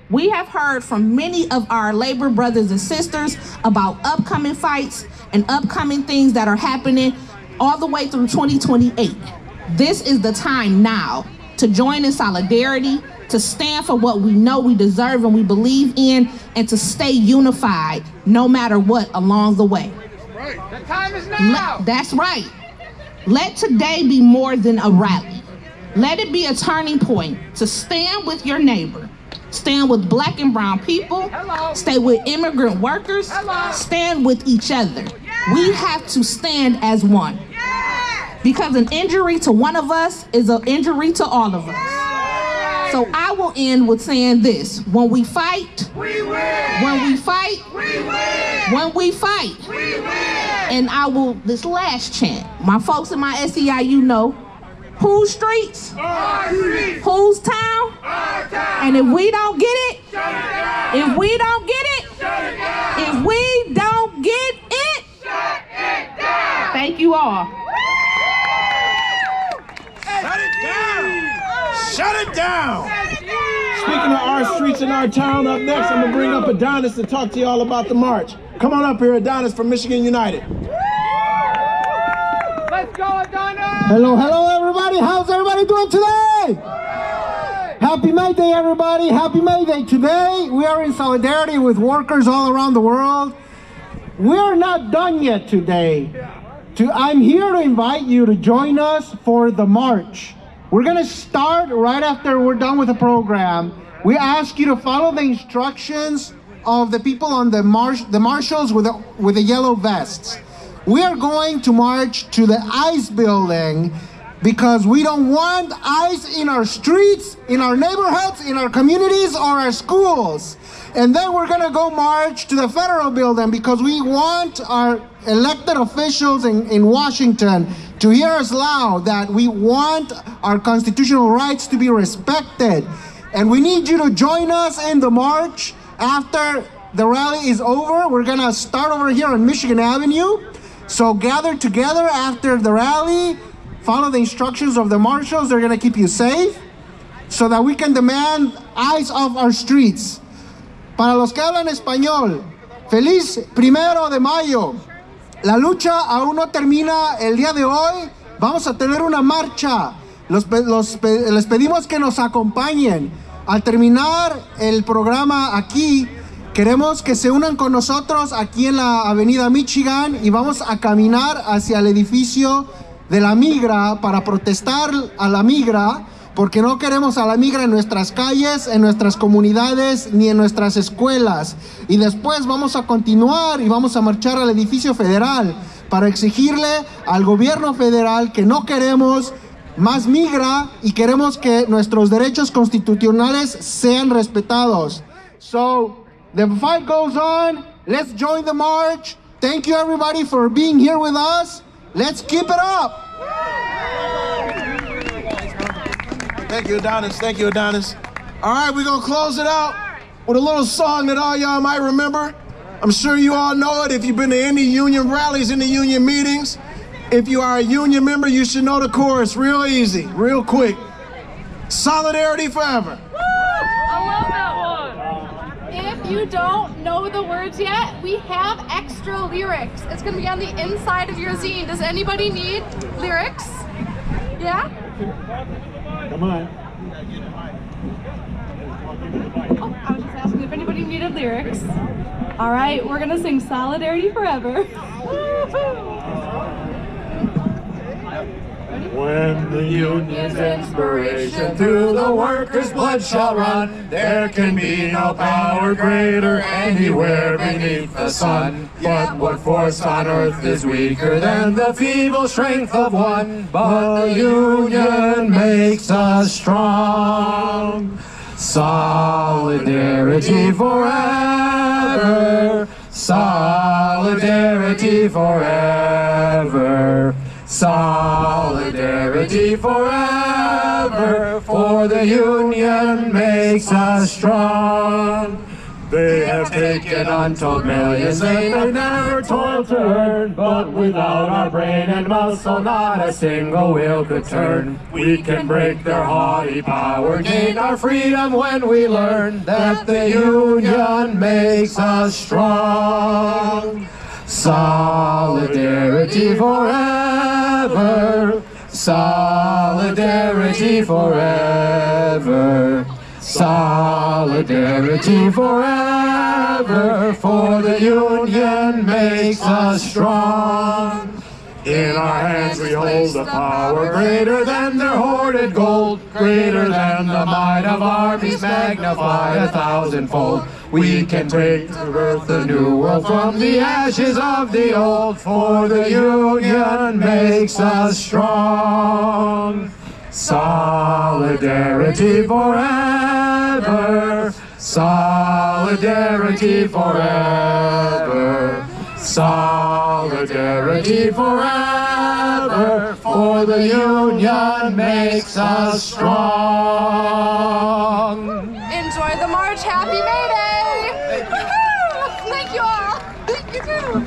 Speaker 14: We have heard from many of our labor brothers and sisters about upcoming fights and upcoming things that are happening all the way through 2028. This is the time now to join in solidarity, to stand for what we know we deserve and we believe in, and to stay unified no matter what along the way.
Speaker 1: The time is now.
Speaker 14: That's right. Let today be more than a rally. Let it be a turning point to stand with your neighbor. Stand with black and brown people.
Speaker 1: Hello.
Speaker 14: Stay with immigrant workers.
Speaker 1: Hello.
Speaker 14: Stand with each other.
Speaker 1: Yeah.
Speaker 14: We have to stand as one.
Speaker 1: Yeah.
Speaker 14: Because an injury to one of us is an injury to all of us.
Speaker 1: Yeah.
Speaker 14: So I will end with saying this. When we fight,
Speaker 1: we win.
Speaker 14: When we fight,
Speaker 1: we win.
Speaker 14: When we fight,
Speaker 1: we win.
Speaker 14: And this last chant, my folks in my SEIU know, whose streets?
Speaker 1: Our streets.
Speaker 14: Whose town?
Speaker 1: Our town.
Speaker 14: And if we don't get it,
Speaker 1: shut it down.
Speaker 14: If we don't get it,
Speaker 1: shut it down.
Speaker 14: If we don't get it,
Speaker 1: shut it down.
Speaker 14: Thank you all.
Speaker 3: Shut it down. Shut it down.
Speaker 16: Speaking of our streets in our town, up next, I'm going to bring up Adonis to talk to you all about the march. Come on up here, Adonis from Michigan United.
Speaker 1: Let's go, Adonis.
Speaker 13: Hello, everybody. How's everybody doing today?
Speaker 5: Happy May Day, everybody. Happy May Day. Today, we are in solidarity with workers all around the world. We're not done yet today. I'm here to invite you to join us for the march. We're going to start right after we're done with the program. We ask you to follow the instructions of the people on the marshals with the yellow vests. We are going to march to the ICE building because we don't want ICE in our streets, in our neighborhoods, in our communities, or our schools. And then we're gonna go march to the federal building because we want our elected officials in Washington to hear us loud that we want our constitutional rights to be respected. And we need you to join us in the march. After the rally is over, we're gonna start over here on Michigan Avenue. So gather together after the rally, follow the instructions of the marshals. They're gonna keep you safe so that we can demand ICE off our streets. Para los que hablan español, feliz 1 de mayo. La lucha aún no termina el día de hoy. Vamos a tener una marcha. Les pedimos que nos acompañen. Al terminar el programa aquí, queremos que se unan con nosotros aquí en la avenida Michigan y vamos a caminar hacia el edificio de la migra para protestar a la migra, porque no queremos a la migra en nuestras calles, en nuestras comunidades, ni en nuestras escuelas. Y después vamos a continuar y vamos a marchar al edificio federal para exigirle al gobierno federal que no queremos más migra y queremos que nuestros derechos constitucionales sean respetados. So, the fight goes on. Let's join the march. Thank you everybody for being here with us. Let's keep it up.
Speaker 16: Thank you, Adonis. Thank you, Adonis. All right, we're going to close it out with a little song that all y'all might remember. I'm sure you all know it if you've been to any union rallies, any union meetings. If you are a union member, you should know the chorus real easy, real quick. Solidarity forever.
Speaker 2: I love that one. If you don't know the words yet, we have extra lyrics. It's going to be on the inside of your zine. Does anybody need lyrics? Yeah?
Speaker 8: Come on.
Speaker 2: Oh, I was just asking if anybody needed lyrics. All right, we're going to sing Solidarity Forever.
Speaker 8: When the union's inspiration through the workers' blood shall run, there can be no power greater anywhere beneath the sun. But what force on earth is weaker than the feeble strength of one? But the union makes us strong. Solidarity forever. Solidarity forever. Solidarity forever, for the union makes us strong. They have taken untold millions that they've never toiled to earn, but without our brain and muscle, not a single wheel could turn. We can break their haughty power, gain our freedom when we learn that the union makes us strong. Solidarity forever, solidarity forever, solidarity forever, for the union makes us strong. In our hands we hold the power greater than their hoarded gold, greater than the might of armies magnified 1,000-fold. We can take to birth the new world from the ashes of the old, for the union makes us strong. Solidarity forever, solidarity forever, solidarity forever, for the union makes us strong.
Speaker 2: Enjoy the march. Happy May Day. Thank you all. Thank you too.